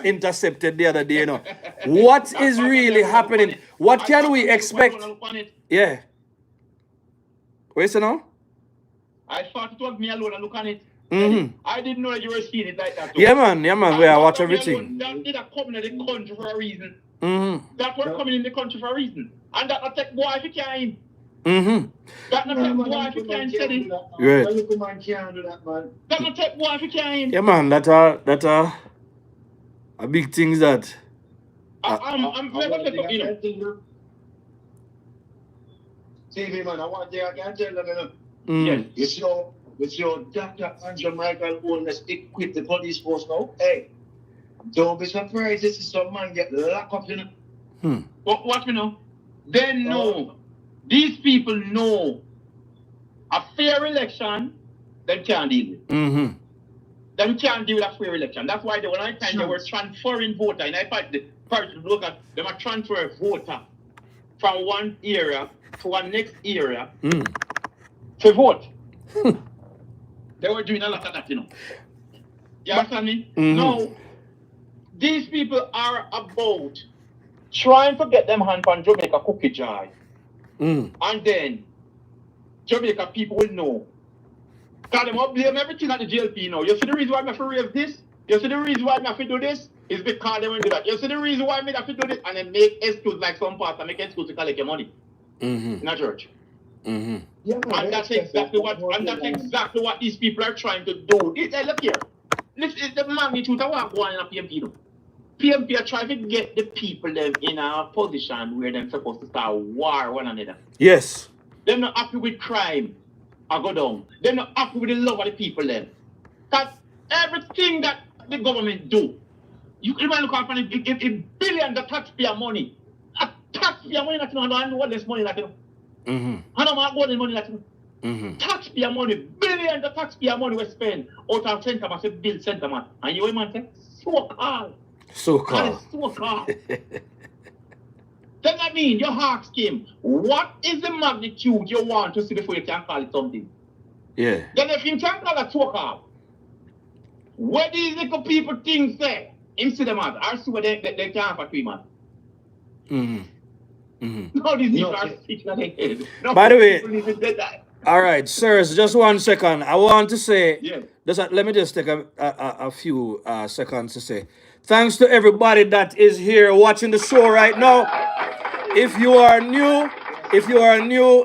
intercepted the other day, What is really happening? What can we expect? Yeah. Wait, so now? I thought it was me alone and look on it. I didn't know you were seeing it like that. Yeah, man. We watch everything. That did come in the country for a reason. That was coming in the country for a reason. And that not take boy if you can. That not take boy if you can say it. Right. That not take boy if you can. Yeah, man. That are a big things that. I'm never TV man, I want to I can tell them, yes. It's your Dr. Andrew Michael Holness equip the police force now. Hey, don't be surprised this is some man get locked up, What we know? They know. These people know a fair election, they can't deal with. They can't deal with a fair election. That's why when I time they were transferring voter, and I fight the person look at them are transfer voter from one area to one next area to vote. They were doing a lot of that, You understand me? No. These people are about trying to get them hand on Jamaica cookie jar. And then Jamaica people will know. Because they will blame everything at the JLP now. You see the reason why I have to raise this? You see the reason why I have to do this? Is because they will do that. You see the reason why I have to do this? And then make excuse like some pastor make excuse to collect your money. In a church. Yeah, and that's exactly what these people are trying to do. Look here. This is the magnitude of what going on in PMP. PMP are trying to get the people them in a position where they're supposed to start war one another. Yes. They're not happy with crime. I go down. They're not happy with the love of the people then. Because everything that the government do, you can look up and it billions of taxpayer money. A taxpayer money that you know, and what less money that you know. I don't want golden money that you know. Taxpayer money, billions of taxpayer money we spend out of St. Thomas, build St. Thomas. And you man say, so-called. So-called. So-called. Then that mean your ask him, what is the magnitude you want to see before you can call it something? Yeah. Then if you can call it so-called, what these little people think say, him see them as, I see what they can't for 3 months. No, these people are sick in the head. No, by the way, all right, sirs, just 1 second. I want to say, let me just take a few seconds to say, thanks to everybody that is here watching the show right now. If you are new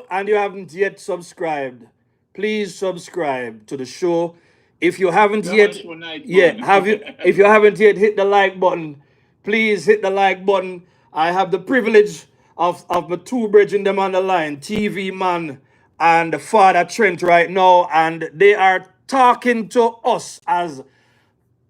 and you haven't yet subscribed, please subscribe to the show. If you haven't yet, if you haven't yet hit the like button, please hit the like button. I have the privilege of my two brethren them on the line, TV Man and Father Trent right now, and they are talking to us as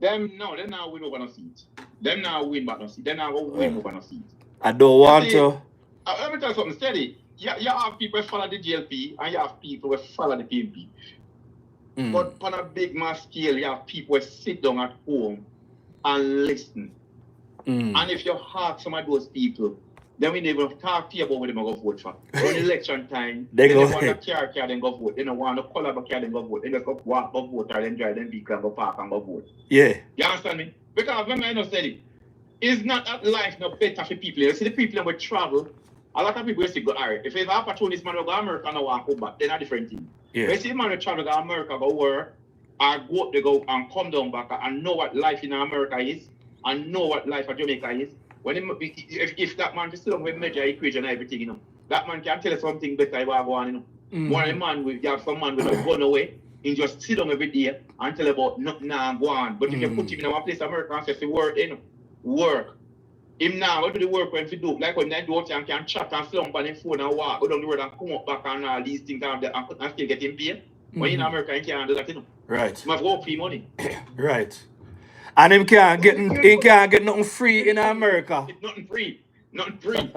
Them no, them now win over no seat. Them now win back no seat. Them now go win over no seat. I don't want to. Let me tell you something steady. You have people who follow the GLP and you have people who follow the PNP. But on a big mass scale, you have people who sit down at home and listen. And if you ask some of those people, then we never talk to you about what they're going to vote for. When election time, they don't want a car, then go vote. They don't want a color car, then go vote. They just go walk, go vote, or then drive them vehicle and go park and go vote. Yeah. You understand me? Because when I know steady, it's not that life no better for people. You see the people that will travel, a lot of people will say, go, all right, if there's an opportunity, man will go to America and walk home back, then a different thing. Yeah. But see man will travel to America, go work, or go up, they go and come down back and know what life in America is, and know what life in Jamaica is. When if that man is still on with major equation and everything, you know, that man can tell us something better about go on, you know. More than man with you have some man with a gun away, he just sit down every day and tell about nothing and go on. But if you put him in one place America and say work, you know, work. Him now go do the work when he do, like when they do and can chat and slump on his phone and walk, go down the road and come up back and all these things and still get him paid. But in America you can't do that, you know. Right. You have to work for money. Right. And him can't get nothing free in America. Nothing free. Nothing free.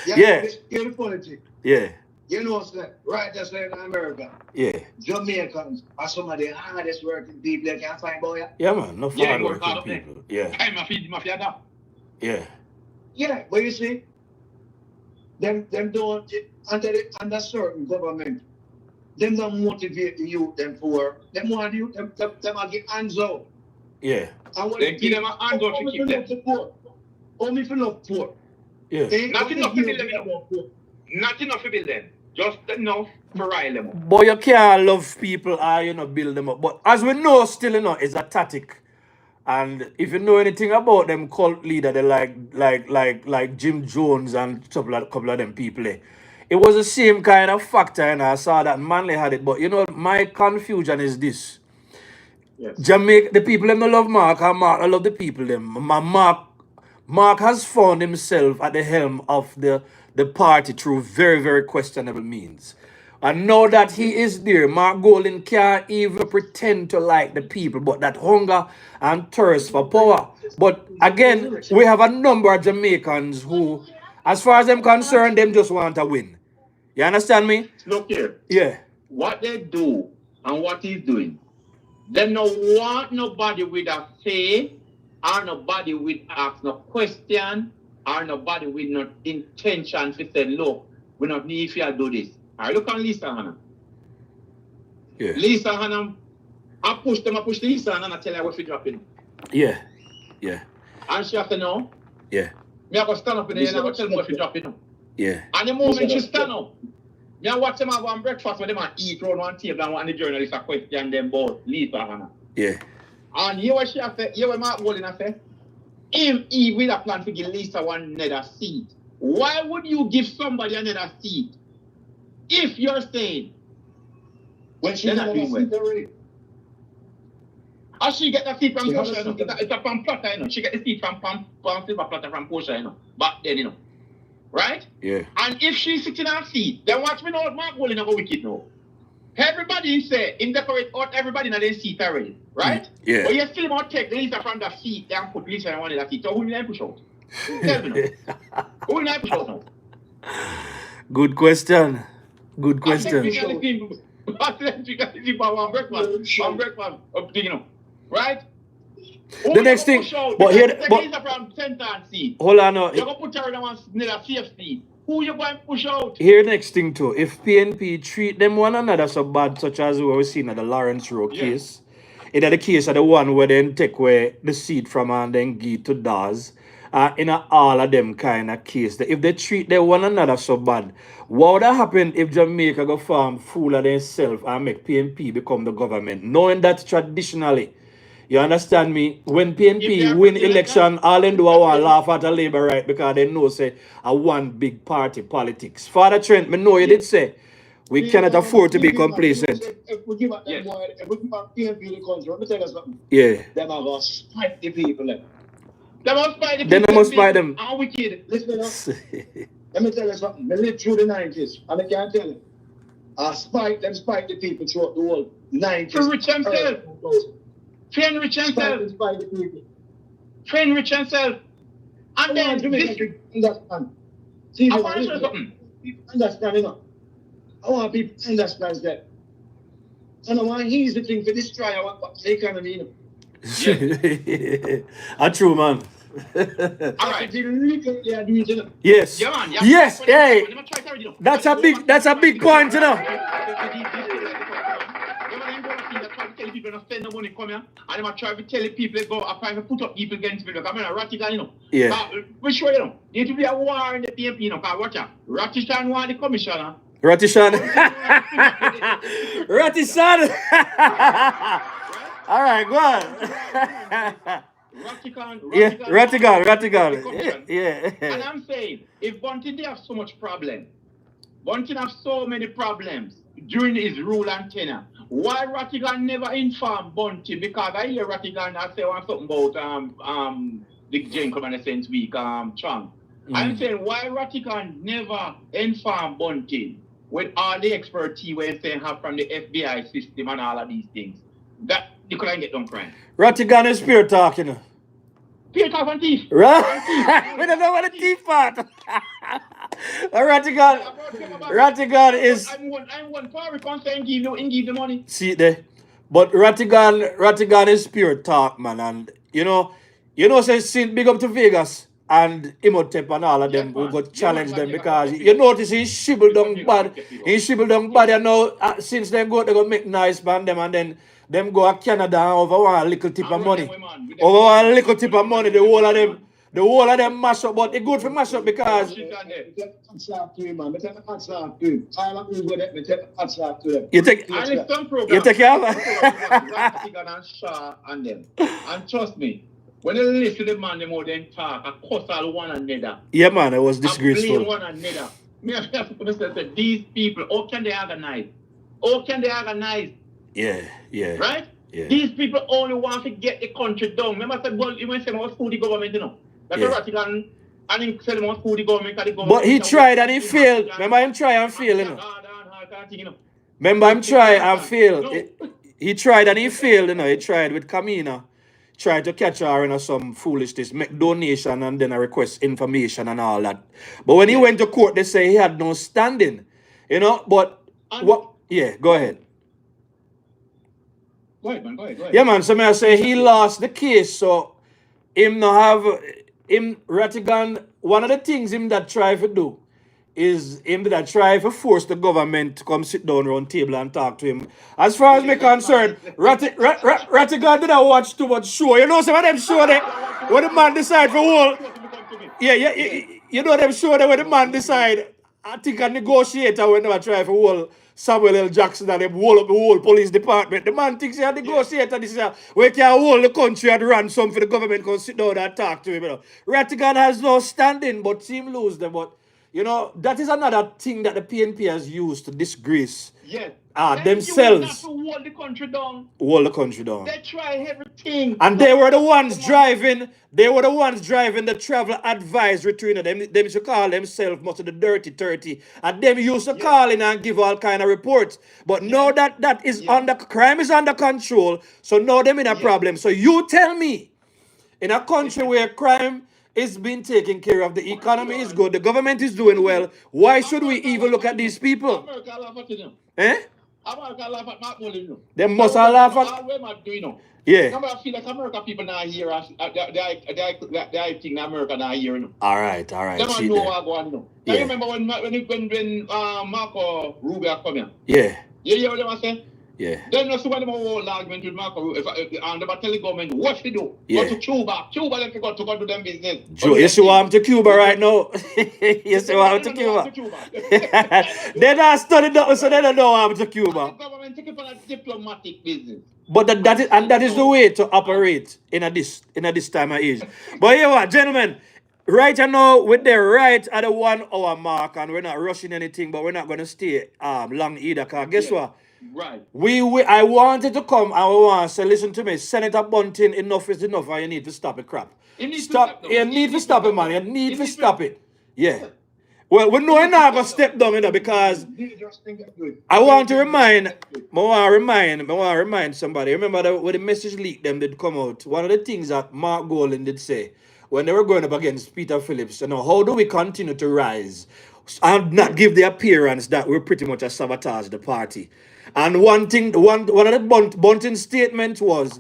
Yeah. Here's the politics. Yeah. You know what's that? Right, that's like in America. Yeah. Jamaicans are some of the hardest working people they can find, boy. Yeah, man. No hard working people. Yeah. I'm a feed mafia that. Yeah. Yeah, but you see, them don't under certain government. Them don't motivate the youth them for work. Them want you them get hands out. Yeah. And when they give them a hands out to keep them. Only for love poor. Yeah. Not enough to build them. Not enough to build them. Just enough to rile them up. But you can't love people or you know build them up. But as we know still you know it's a tactic. And if you know anything about them cult leader, they like Jim Jones and a couple of them people. It was the same kind of factor, and I saw that Manley had it. But you know, my confusion is this. Yes. Jamaica, the people them don't love Mark, and Mark I love the people them. Mark has found himself at the helm of the party through very, very questionable means. And now that he is there, Mark Golden can't even pretend to like the people, but that hunger and thirst for power. But again, we have a number of Jamaicans who, as far as I'm concerned, them just want to win. You understand me? Look here. Yeah. What they do and what he's doing, they don't want nobody with a say, or nobody with ask no question, or nobody with no intention to say, look, we don't need if you do this. I look on Lisa Hannah. Yeah. Lisa Hannah, I push Lisa Hannah and I tell her what to drop in. Yeah. Yeah. And she have to know. Yeah. Me I go stand up in there and I go tell them what to drop in. Yeah. And the moment she stand up, me I watch them have one breakfast with them and eat round one table and one the journalist a question them about Lisa Hannah. Yeah. And here what she have said, here what Mark Walden have said, he will have plan to give Lisa one another seat. Why would you give somebody another seat? If you're saying, when she's not doing well. How she get the seat from Portia, you know? It's a from Platter, you know. She get the seat from Silver Platter from Portia, you know. Back then, you know. Right? Yeah. And if she's sitting on a seat, then watch me know what Mark Walden go wicked now. Everybody say, in decorate out everybody in their seat already. Right? Yeah. But you still want to take Lisa from the seat and put Lisa in one of the seat. So who will I push out? Tell me now. Who will I push out now? Good question. Good question. Right? The next thing, but here, from st.ann seat. Hold on, no. You're going to put her in one safe seat. Who you going to push out? Here, next thing too. If PNP treat them one another so bad, such as we were seeing at the Lawrence Road case, in the case of the one where they take away the seat from and then give to Daz, in all of them kind of case, if they treat them one another so bad, what would have happened if Jamaica go farm fool of themselves and make PNP become the government? Knowing that traditionally, you understand me? When PNP win election, all they do is laugh at the Labour right because they know say a one big party politics. Father Trent, me know you did say we cannot afford to be complacent. If we give up them boy, if we give up PNP the country, let me tell you something. Yeah. Them are going to spite the people. They must spite the people. Then they must spite them. How wicked. Listen up. Let me tell you something. They lived through the 90s, and I can't tell you. I spite the people throughout the world. 90s. To rich themselves. Friend rich and self. Satisfy the people. Friend rich and self. And I then want to make this. people understand. See, I want to say something. people understand, you know. I want people to understand that. And I want easy thing to destroy our economy, you know. True, man. All right. Yes. Yeah, man. Yes. Hey. That's a big point, you know. Tell people to spend the money come here, and I'm trying to tell people go trying to put up people against people. I'm a radical, you know. Yeah. We sure you know. There need to be a war in the PMP, you know. Cause watch out, Ratishan want the commissioner. Ratishan. Ratishan. All right, go on. Ratigan. Yeah. And I'm saying, if Bunting they have so much problem, Bunting have so many problems during his rule and tenure. Why Rattigan never informed Bunting? Because I hear Rattigan say something about the gentleman since week Trump. I'm saying why Rattigan never informed Bunting with all the expertise we say have from the FBI system and all of these things. That you couldn't get done crying. Rattigan is pure talk, you know. Pure talk and thief. Right? We don't know what the thief part. Rattigan is. I'm one power concern give the money. See there. But Rattigan is pure talk, man. And you know, say Saint big up to Vegas and Imhotep and all of them will go challenge them because you notice he shibble down bad. He shibble down bad, and now since they go make nice band them and then them go to Canada over one little tip of money. Over one little tip of money, the whole of them mash up, but it's good for mash up because you take care of and trust me, when you listen to the man, the more than talk, I cuss all one another. Yeah, man, it was disgraceful. Blame one another. Me have to say, these people, how can they organize? How can they organize? Yeah. Right? Yeah. These people only want to get the country down. Remember I said, well, you went to say about food the government, you know. That's a Rattigan and he said about food the government. But he tried and he failed. Remember him try and fail, you know. Remember him try and fail. He tried and he failed, you know. He tried with Kamina. Tried to catch her in some foolishness, make donation and then request information and all that. But when he went to court, they say he had no standing. You know, but what? Yeah, go ahead. Go ahead. Yeah, man. So I say he lost the case, so Rattigan. One of the things him that try to do is him that try to force the government to come sit down around table and talk to him. As far as me concerned, Rattigan didn't watch too much show. You know some of them show there when the man decide for whole. Yeah. You know them show there when the man decide. I think a negotiator when they try for whole Samuel L. Jackson and them hold up the whole police department. The man thinks he's a negotiator. This is we can hold the country and ransom for the government can sit down and talk to him. You know. Rattigan has no standing, but team lose them. But you know, that is another thing that the PNP has used to disgrace themselves. Hold the country down. They try everything. And they were the ones driving the travel advisory to them. They used to call themselves most of the dirty 30. And them used to call in and give all kind of reports. But now that is crime is under control. So now them in a problem. So you tell me, in a country where crime is being taken care of, the economy is good, the government is doing well, why should we even look at these people? They must all laugh at. Yeah. I feel like American people now here. They think America now here. All right. They don't know what going on. I remember when Marco Rubio come here. Yeah. You hear what they say? Yeah. Then you see when they whole argument with Marco and they tell the government what to do. Yeah. Go to Cuba. Cuba let to go do them business. You see what I'm to Cuba right now? You see what I'm to Cuba? They not studied that, so they don't know I'm to Cuba. The government take it on a diplomatic business. But that is the way to operate in this time of age. But you know what, gentlemen, right now we're there right at the 1 hour mark, and we're not rushing anything, but we're not going to stay long either. Cause guess what? Right. I wanted to come and we want to say, listen to me, Senator Bunting, enough is enough, and you need to stop the crap. You need to stop it, man. You need to stop it. Yeah. Well, we know I'm not going to step down, because I want to remind somebody. Remember that when the message leak them did come out, one of the things that Mark Golan did say when they were going up against Peter Phillips, how do we continue to rise and not give the appearance that we're pretty much a sabotage the party? And one of the Bunting statements was,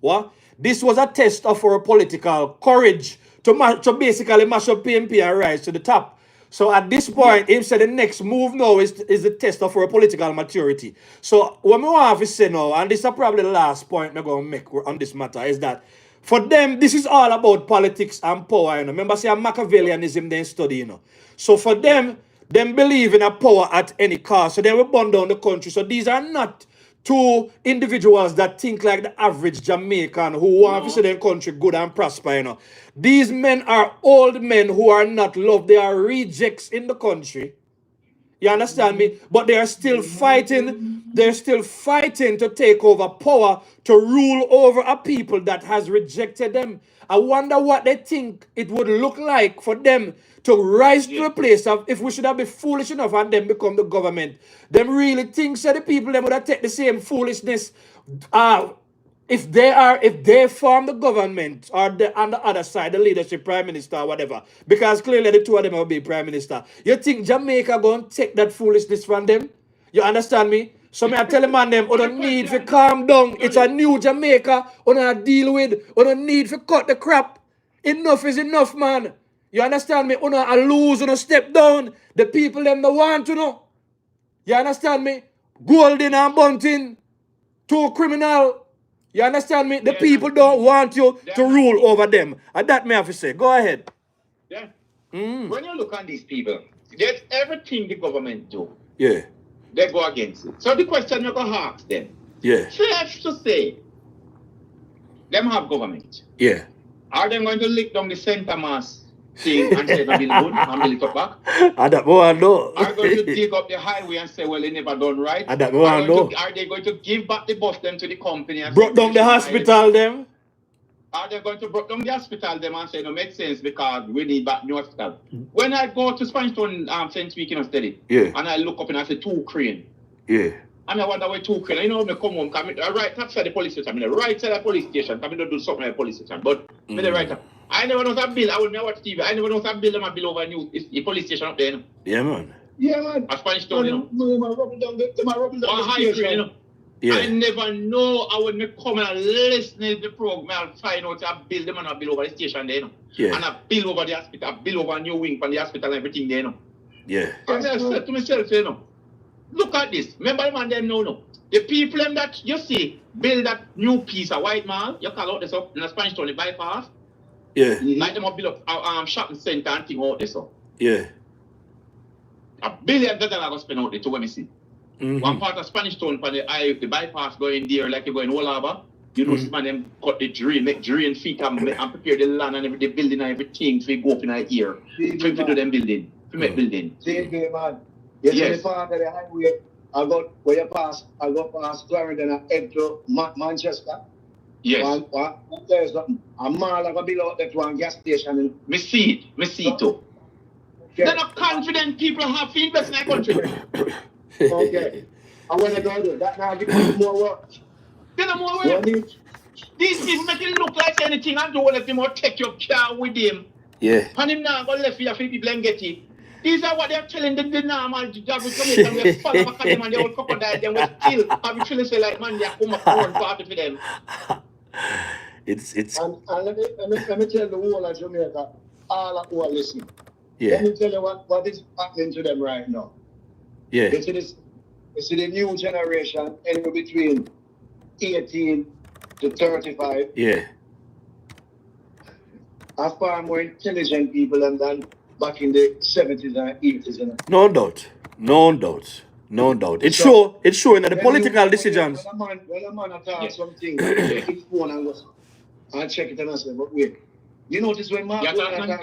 what? This was a test of our political courage to basically mash up PNP and rise to the top. So at this point, him said the next move now is the test of our political maturity. So what we want to say now, and this is probably the last point I'm going to make on this matter, is that for them, this is all about politics and power. Remember, say Machiavellianism they study. So for them, believe in a power at any cost. So they will burn down the country. So these are not two individuals that think like the average Jamaican who want to see their country good and prosper. These men are old men who are not loved. They are rejects in the country. You understand me? But they are still fighting. They're still fighting to take over power, to rule over a people that has rejected them. I wonder what they think it would look like for them to rise to a place of, if we should have been foolish enough and then become the government. Them really think that the people them would have take the same foolishness. If they form the government, or on the other side, the leadership, prime minister, or whatever, because clearly the two of them will be prime minister. You think Jamaica going to take that foolishness from them? You understand me? So me I tell them on them, you don't need to calm down. It's a new Jamaica. You don't deal with. You don't need to cut the crap. Enough is enough, man. You understand me? You don't lose, you don't step down. The people them don't want to know. You understand me? Golden and Bunting, two criminal. You understand me? The people don't want you to rule over them. And that may have to say. Go ahead. Yeah. When you look at these people, there's everything the government do. Yeah. They go against it. So the question you're going to ask them. Yeah. Safe to say, them have government. Yeah. Are they going to lick down the center mass thing and say, no, good, and build it up back? I don't know. Are they going to dig up the highway and say, well, they never done right? I don't know. Are they going to give back the bus them to the company? And broke down the hospital them? Are they going to break down the hospital them and say, no, makes sense because we need back new hospital? When I go to Spanish Town since week in study, and I look up and I say 2 crane. Yeah. And I wonder why 2 crane. You know, when I come home, I right outside the police station, right side of the police station, I don't do something at the police station, but the right up. I never know that bill. I will never watch TV. I never know that bill. Them bill over the police station up there. Yeah, man. Yeah, man. A Spanish Town, you know. No, rubble down the High crane, you know. Yeah. I never know. I would come and listen to the program and find out I build them and I build over the station there, you know. Yeah. And I build over the hospital, I build over a new wing from the hospital and everything there, you know. Yeah. And I said to myself, you know, look at this. Remember the man them know, no. The people them that you see build that new piece of white mall, you call out this up in a Spanish Town, the bypass. Yeah. Like them up build up shopping center and thing out this up. Yeah. $1 billion I go spend out there to when me see. One part of Spanish Town for the bypass going there like you go in Wallaba. You know, man, them cut the drain, make drain feet and prepare the land and the building and everything to go up in a year. To do them building, to make building. Same day, man. Yes. Part of the highway, I got where you pass, I go past Clarendon and head to Manchester. Yes. There's a mall I go build out that one gas station. Me see it too. Okay. They're not confident people have to invest in their country. Okay. And when I go do that now give you more work. Get them more work. These people make it look like anything and do let them or take your car with him. Yeah. And him now go left for your people and get it. These are what they're telling the normal job with Jamaican. We follow back at them and they will crocodile them, we kill. And we feel say like man, they are come up one party for them. It's and let me tell the whole of Jamaica, all who are listening. Yeah. Let me tell you what is happening to them right now. Yeah. You see the new generation anywhere between 18 to 35 Yeah. are far more intelligent people than back in the 70s and 80s. You know? No doubt. It's showing that the political decisions. When a man attacks something, check his phone and go and check it and I say, but wait. You notice when Mark Golden attack,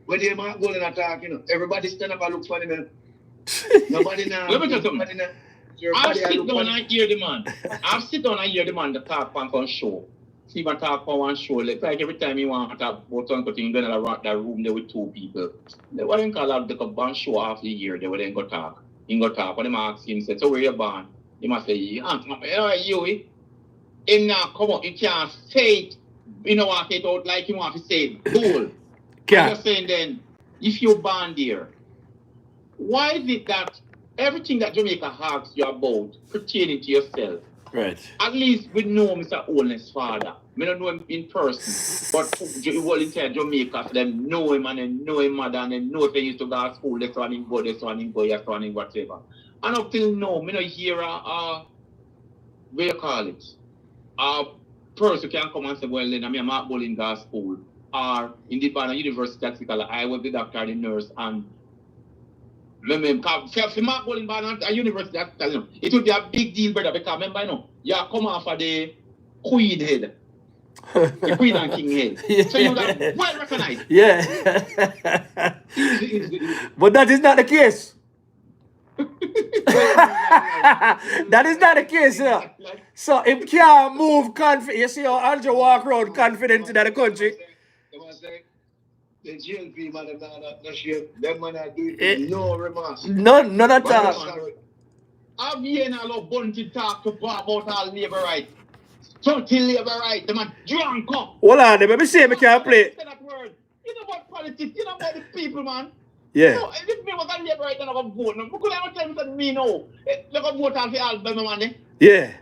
when they Mark Golden attack, you know, everybody stand up and look for him. Nobody now. Let me tell you something. I've sit down and hear the man. I've sit down and hear the man that talk on show see my talk for one show. It's like every time you want to have both on thing, you're gonna rock that room there with two people. They wouldn't call out the band show half the year, they wouldn't go talk. He go talk. When they ask him, say, so where you born? He must say, you him now come up, you can't say it, you know what it out like you want to say it. Cool. I'm just saying then, if you're born there, why is it that everything that Jamaica asks you about pertaining to yourself? Right. At least we know Mr. Owen's father. We don't know him in person. But all inside Jamaica, so them know him and they know him mother and they know if they used to go to school, this one him go, this one him go, this one him whatever. And up till now, we don't hear what you call it? A person can come and say, well, then I'm Mark Bowling go to school. Or in the Banner University, I was the doctor, the nurse, and for Mark Bowling at a university, it would be a big deal, brother, because remember, you come off of the queen head, the queen and king head. Yeah. So you would have well recognized. Yeah. But that is not the case. That is not the case, sir. So if can't move confident, you see how Andrew walk around confident in the country. The GLP man, them man are doing no remarks. None at all. I'm hearing a lot of Bunting talk about all labor rights. Something labor rights, the man drunk up. Hold on, let me see if I can play. That word. You know about politics, you know about the people, man. Yeah. You know, if me was a labor right, I'm not going to vote. No, could I tell me that me no? Look at vote on the album, man. Yeah.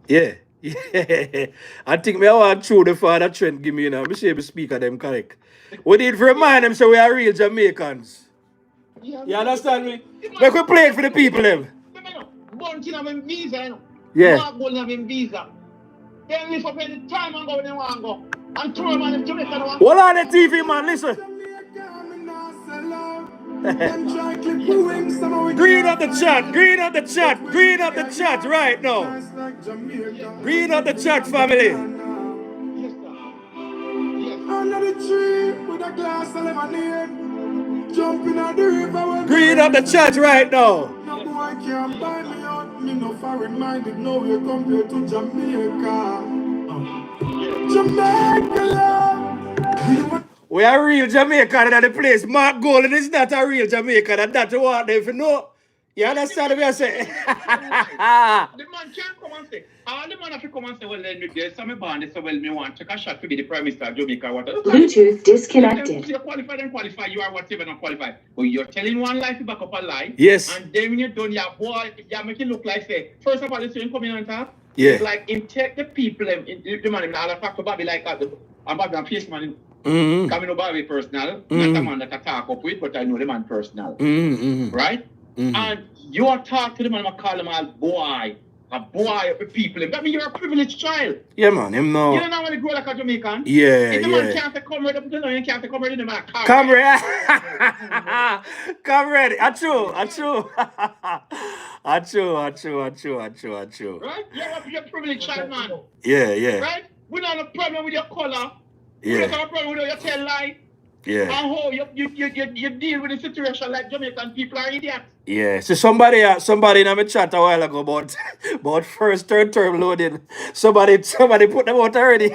Yeah. Yeah. I think me I want through the father trend give me, you know. Me see if the speaker them correct. We need to remind them so we are real Jamaicans. Yeah, you understand me? Make we play it for the people them. Bunting have him visa, you know. Yeah. Mark Bowling have him visa. They live up any time and go where they want to go. And throw him on them Jamaica. Hold on the TV, man, listen. Green up the chat, green up the chat, green up the chat right now. Green up the chat, family. Under the tree with a glass of lemonade, jumping on the river. Green up the chat right now. No boy can't buy me out. Me no foreign minded, no way compared to Jamaica. Jamaica love. We are real Jamaican in the place. Mark Golden is not a real Jamaican, and that's what they if you know. You understand what I'm saying? The man can't come and say, all the man have to come and say, well, then there's some band, they say, well, me want to take a shot to be the Prime Minister of Jamaica. Bluetooth disconnected. You qualify, you are whatever not qualified. But you're telling one lie to back up a lie. Yes. And then when you're done, you're making it look like, say, first of all, it's him coming on top. Yeah. It's like, him take the people, the man, all the fact to Bobby like that, and Bobby and face man, coming over with personal, not a man that I talk up with, but I know the man personal. Right? And you are talking to the man, I call him a boy of the people. I mean, you're a privileged child. Yeah, man, him know. You don't know when you grow like a Jamaican. Yeah, if the man can't say comrade, you know, you can't say comrade in the man. Comrade. Comrade. Achoo. Right? You're a privileged child, man. Yeah. Right? We don't have a problem with your color. Yeah. We don't have a problem with your tail lie. Yeah. And how you deal with the situation like Jamaican people are idiots. Yeah. So somebody in my chat a while ago about first third term loading. Somebody put them out already.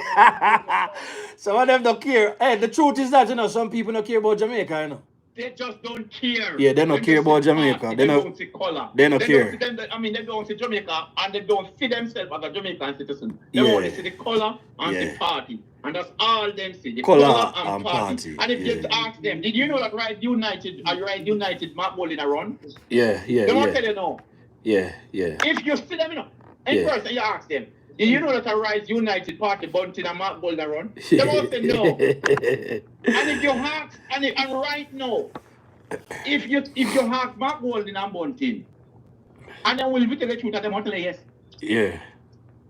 Some of them don't care. Hey, the truth is that, you know, some people don't care about Jamaica, you know. They just don't care. Yeah, they don't care about Jamaica. They don't see color. They don't care. They don't see Jamaica and they don't see themselves as a Jamaican citizen. They Yeah. only see the color and the party. And that's all them see. The Color and party. And if you ask them, did you know that Ride United, Mark Bowling around? Yeah. They won't tell you no. Yeah. If you see them, you know, in person, you ask them, did you know that a Rise United party Bunting and Mark Bowling around? They won't say no. And if you ask, and right now, if you ask Mark Bowling and Bunting, and then we'll be tell the truth, and they won't tell you yes.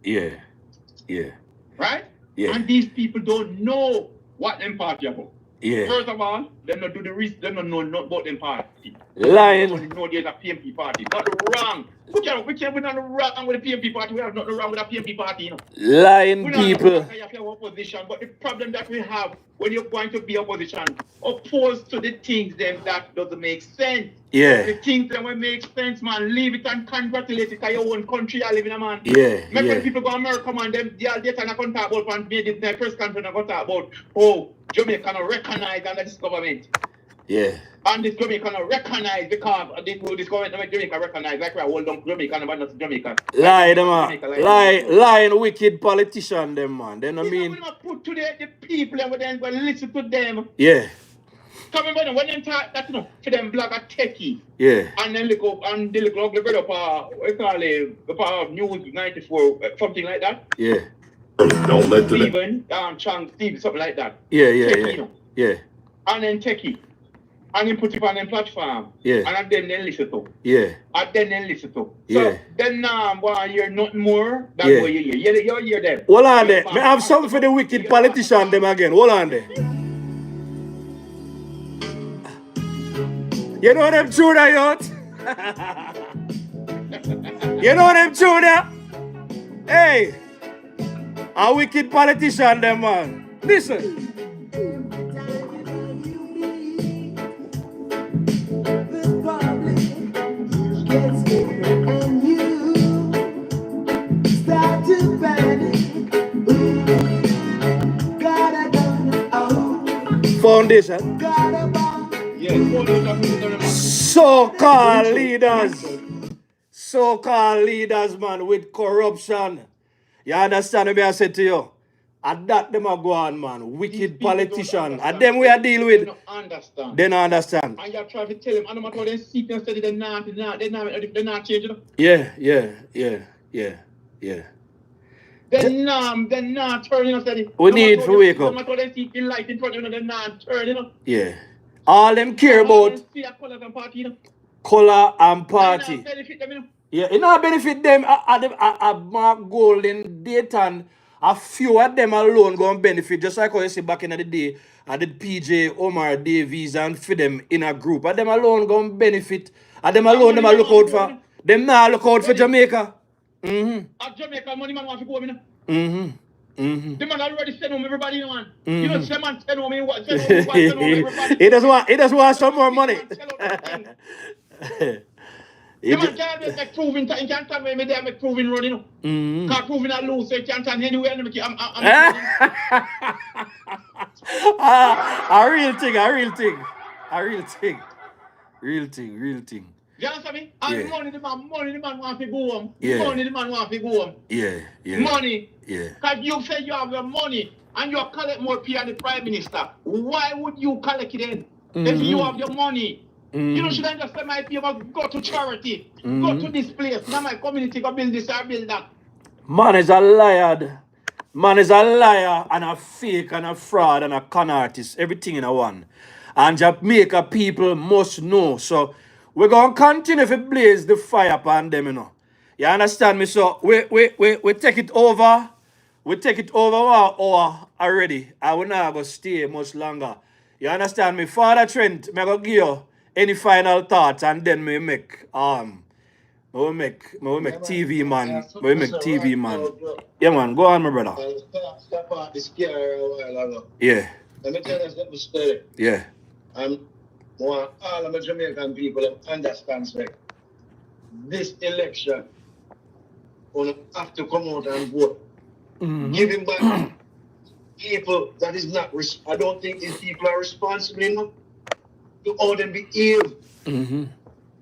Yeah. Right? Yeah. And these people don't know what them party about. Yeah. First of all, them not do the risk, them not know not about them party. Lying. They know there's a PMP party. Not wrong. We can't nothing wrong with the PMP party. We have nothing wrong with the PMP party, you know. Lying We don't people. have to have opposition, but the problem that we have when you're going to be opposition, opposed to the things then that doesn't make sense. Yeah. The things that will make sense, man, leave it and congratulate it because your own country you live in, man. Yeah. Make Yeah. when people go to America, man, them they can talk about and made it their first conference and go talk about, oh, Jamaica not recognize under this government. Yeah. And this Jamaica not recognize because this government make Jamaica recognize like we are hold down Jamaica and not Jamaica. Lie them man. Lying wicked politician them man. Then I mean we not put today the people and we then go listen to them. Yeah. Come on, when them talk that you know to them blog a techie. Yeah. And then look up and they look ugly bit up what you call it the News 94 something like that. Yeah. Don't let the Steven, Chang, Steve, something like that. Yeah. Techie, Yeah. you know. Yeah. And then techie. And then put it on them platform. Yeah. And then they listen to. Yeah. And then they listen to. So Yeah. then boy, hear nothing more than Yeah. what you hear. You hear them. Hold on there. Me have something for the wicked politician them again. Hold on there. You know them true that youth? You know them true that? Hey. A wicked politician them man. Listen. Foundation. So-called leaders, man, with corruption. You understand what I said to you? And that them are go on, man. Wicked politician. And them we are deal with. They don't understand. They don't understand. And you try to tell them, and no matter what they see and study, they're not changing. Yeah. They're not turning us. We need to wake up. No matter what they see in light in front of them, they're not turning. Yeah. All them care about color and party. Yeah, it not benefit them. A Mark Golden, Dayton, a few of them alone going to benefit. Just like how you see back in the day, I did PJ, Omar, Davies, and for them in a group. And them alone going to benefit. And them alone, them look out for. Them now look out for Jamaica. At Jamaica, money man want to go in. The man already send home everybody, man. You know, send home everybody. He does want some more money. The man can't make proving, he can't tell me they make proving running. Can't proving a lose, so he can't tell anywhere. A real thing. You understand me? And money the man want to go home. Yeah. Money the man want to go home. Yeah. Money. Yeah. Because you say you have your money and you collect more pay than the Prime Minister. Why would you collect it then? If you have your money. You know, should I just say my people go to charity, go to this place, now my community go build this or build that. Man is a liar. Man is a liar and a fake and a fraud and a con artist. Everything in a one. And Jamaica people must know. So we're going to continue to blaze the fire upon them, you know. You understand me? So we take it over. We take it over 1 hour already. I will not go stay much longer. You understand me? Father Trent, I'm going to give you any final thoughts and then we make TV man. We make TV man. Yeah man, go on my brother. Step out the scare a while ago. Yeah. Let me tell you something story. Yeah. I want all of the Jamaican people to understand that this election will have to come out and vote. Giving back people that is not, I don't think these people are responsible enough to how them behave. And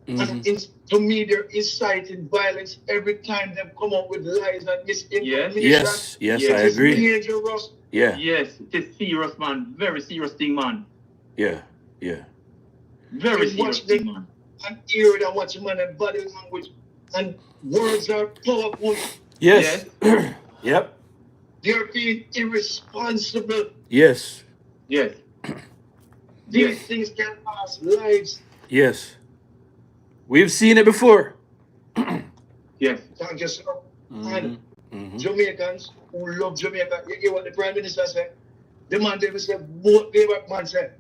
to me, they're inciting violence every time they come up with lies and misinformation. Yes, I agree. It's dangerous. Yeah. Yes, it's serious, man. Very serious thing, man. Yeah. And Very serious watch thing, them man. and hear it and watch them and body language and words are powerful. Yes. Yep. They're being irresponsible. Yes. These things can cost lives. Yes. We've seen it before. Thank you, sir. And Jamaicans who love Jamaica, you hear what the Prime Minister said? The man they say vote. The man say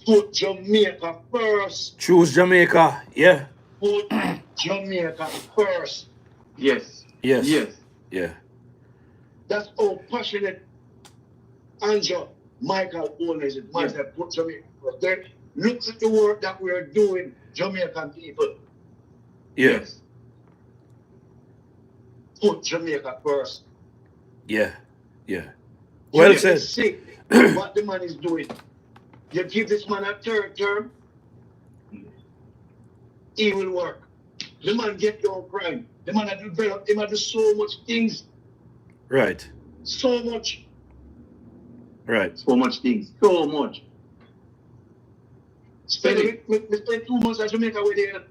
vote Jamaica first. Choose Jamaica. Yeah. Vote Jamaica first. Yes. Yes. Yes. Yeah. That's how passionate Andrew Michael owns it. Man said put Jamaica first. Then look at the work that we're doing, Jamaican people. Yeah. Yes. Put Jamaica first. Yeah. Yeah. Well said. See what the man is doing. You give this man a third term, he will work. The man get your crime. The man had developed, he had do so much things. Right. So much. Right. So much things. So much. Spend 2 months at Jamaica with him.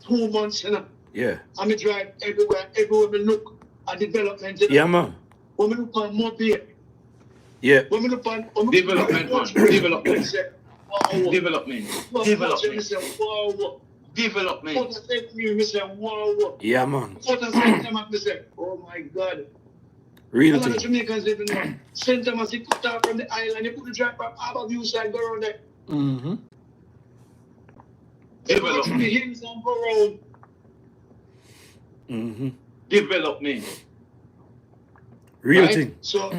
2 months, you know. Yeah. And me drive everywhere we look at development. Yeah, man. When we look on Mobile. Yeah. When we look on development, man. Development. Wow. Development. Development. Wow. Development. What I say to me, I say, wow. Yeah, man. What I say to them, I say, oh my God. Real A lot of thing. Jamaicans living there. St. Thomas, he cut off from the island, he put the drive from Harbourview side, go around there. Mm-hmm. They go to the hills and go around. Mm-hmm. Development. Real Right? thing. So,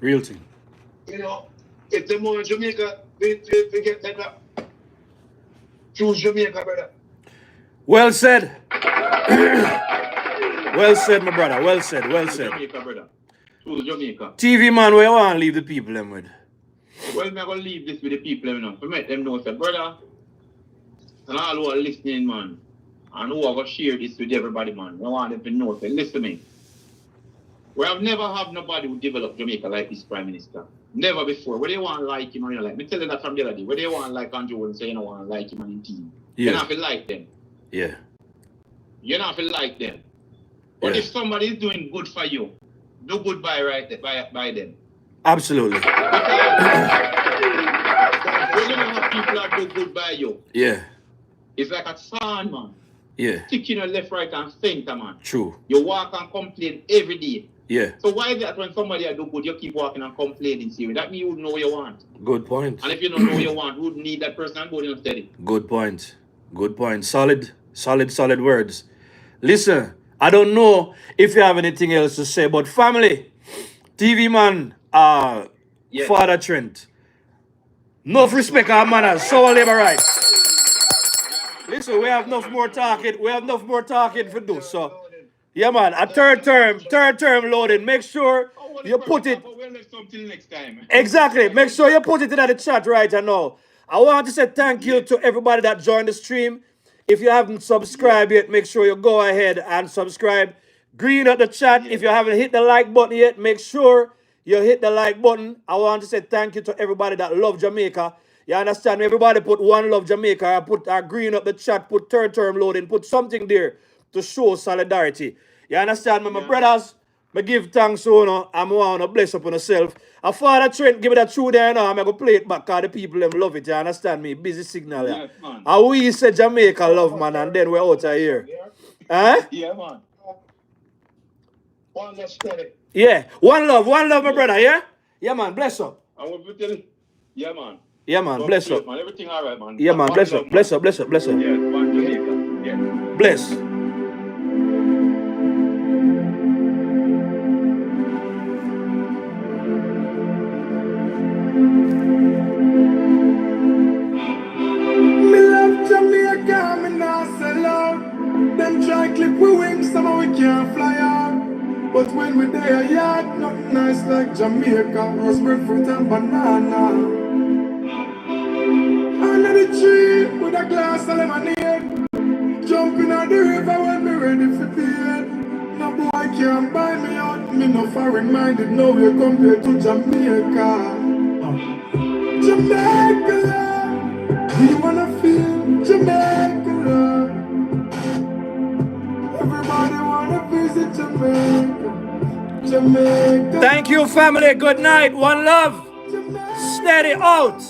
Real thing. you know, if the more Jamaica, we get better. Choose Jamaica, brother. Well said. Well said, my brother. Well said. Well said. Jamaica, brother. Choose Jamaica. TV man, where you want to leave the people them with? Well, I'm going to leave this with the people, you know, to make them know, say, brother, and all who are listening, man, and who are going to share this with everybody, man, I want them to know, say, listen to me. We have never had nobody who developed Jamaica like this Prime Minister. Never before. Whether you want to like him or you don't like him. I tell you that from the other day. Whether you want to like Andrew and say you don't want to like him and his team. Yeah. You don't have to like them. Yeah. You don't have to like them. But Yeah. if somebody is doing good for you, do good by them. Absolutely. When you have people that do good by you, Yeah. it's like a sand, man. Yeah. Kicking your left, right, and center, man. True. You walk and complain every day. Yeah. So why is that when somebody do good, you keep walking and complaining? See, that means you know what you want. Good point. And if you don't know what you want, who need that person and go in steady? Good point. Good point. Solid words. Listen, I don't know if you have anything else to say, but family, TV man, Yes. Father Trent, enough respect our manners, so labor rights. Listen, we have enough more talking. We have enough more talking for do. So, yeah, man, a third term loading. Make sure you put it. We'll leave something next time. Exactly. Make sure you put it in the chat right now. I want to say thank you to everybody that joined the stream. If you haven't subscribed yet, make sure you go ahead and subscribe. Green at the chat. If you haven't hit the like button yet, make sure you hit the like button. I want to say thank you to everybody that love Jamaica. You understand? Everybody put one love Jamaica. Put green up the chat. Put third term loading. Put something there to show solidarity. You understand, my brothers? I give thanks, you know, I'm want to bless up on yourself. A Father Trent, give it a true there now. I'm going to play it back because the people them love it. You understand me? Busy signal. Yeah. Yes, man. And we say Jamaica love, man, and then we're out of here. Huh? Yeah, man. One less credit. Yeah. One love, my brother, yeah? Yeah, man, bless up. I want to tell you. Yeah, man. Yeah, man, bless up. Man. Everything all right, man. Yeah, man, bless up. Yes, Bless up. one Jamaica. Yes. Bless. Me love Jamaica, me not sell out. Them try clip we wings, somehow we can't fly out. But when we there, yard, nothing nice like Jamaica. Raspberry fruit and banana. Under the tree with a glass of lemonade. Jumping on the river when me ready for bed. No boy can't buy me out. Me no foreign minded, no way compared to Jamaica. Jamaica love, we wanna feel Jamaica love. Everybody wanna visit Jamaica. Jamaica. Thank you, family. Good night. One love. Steady out.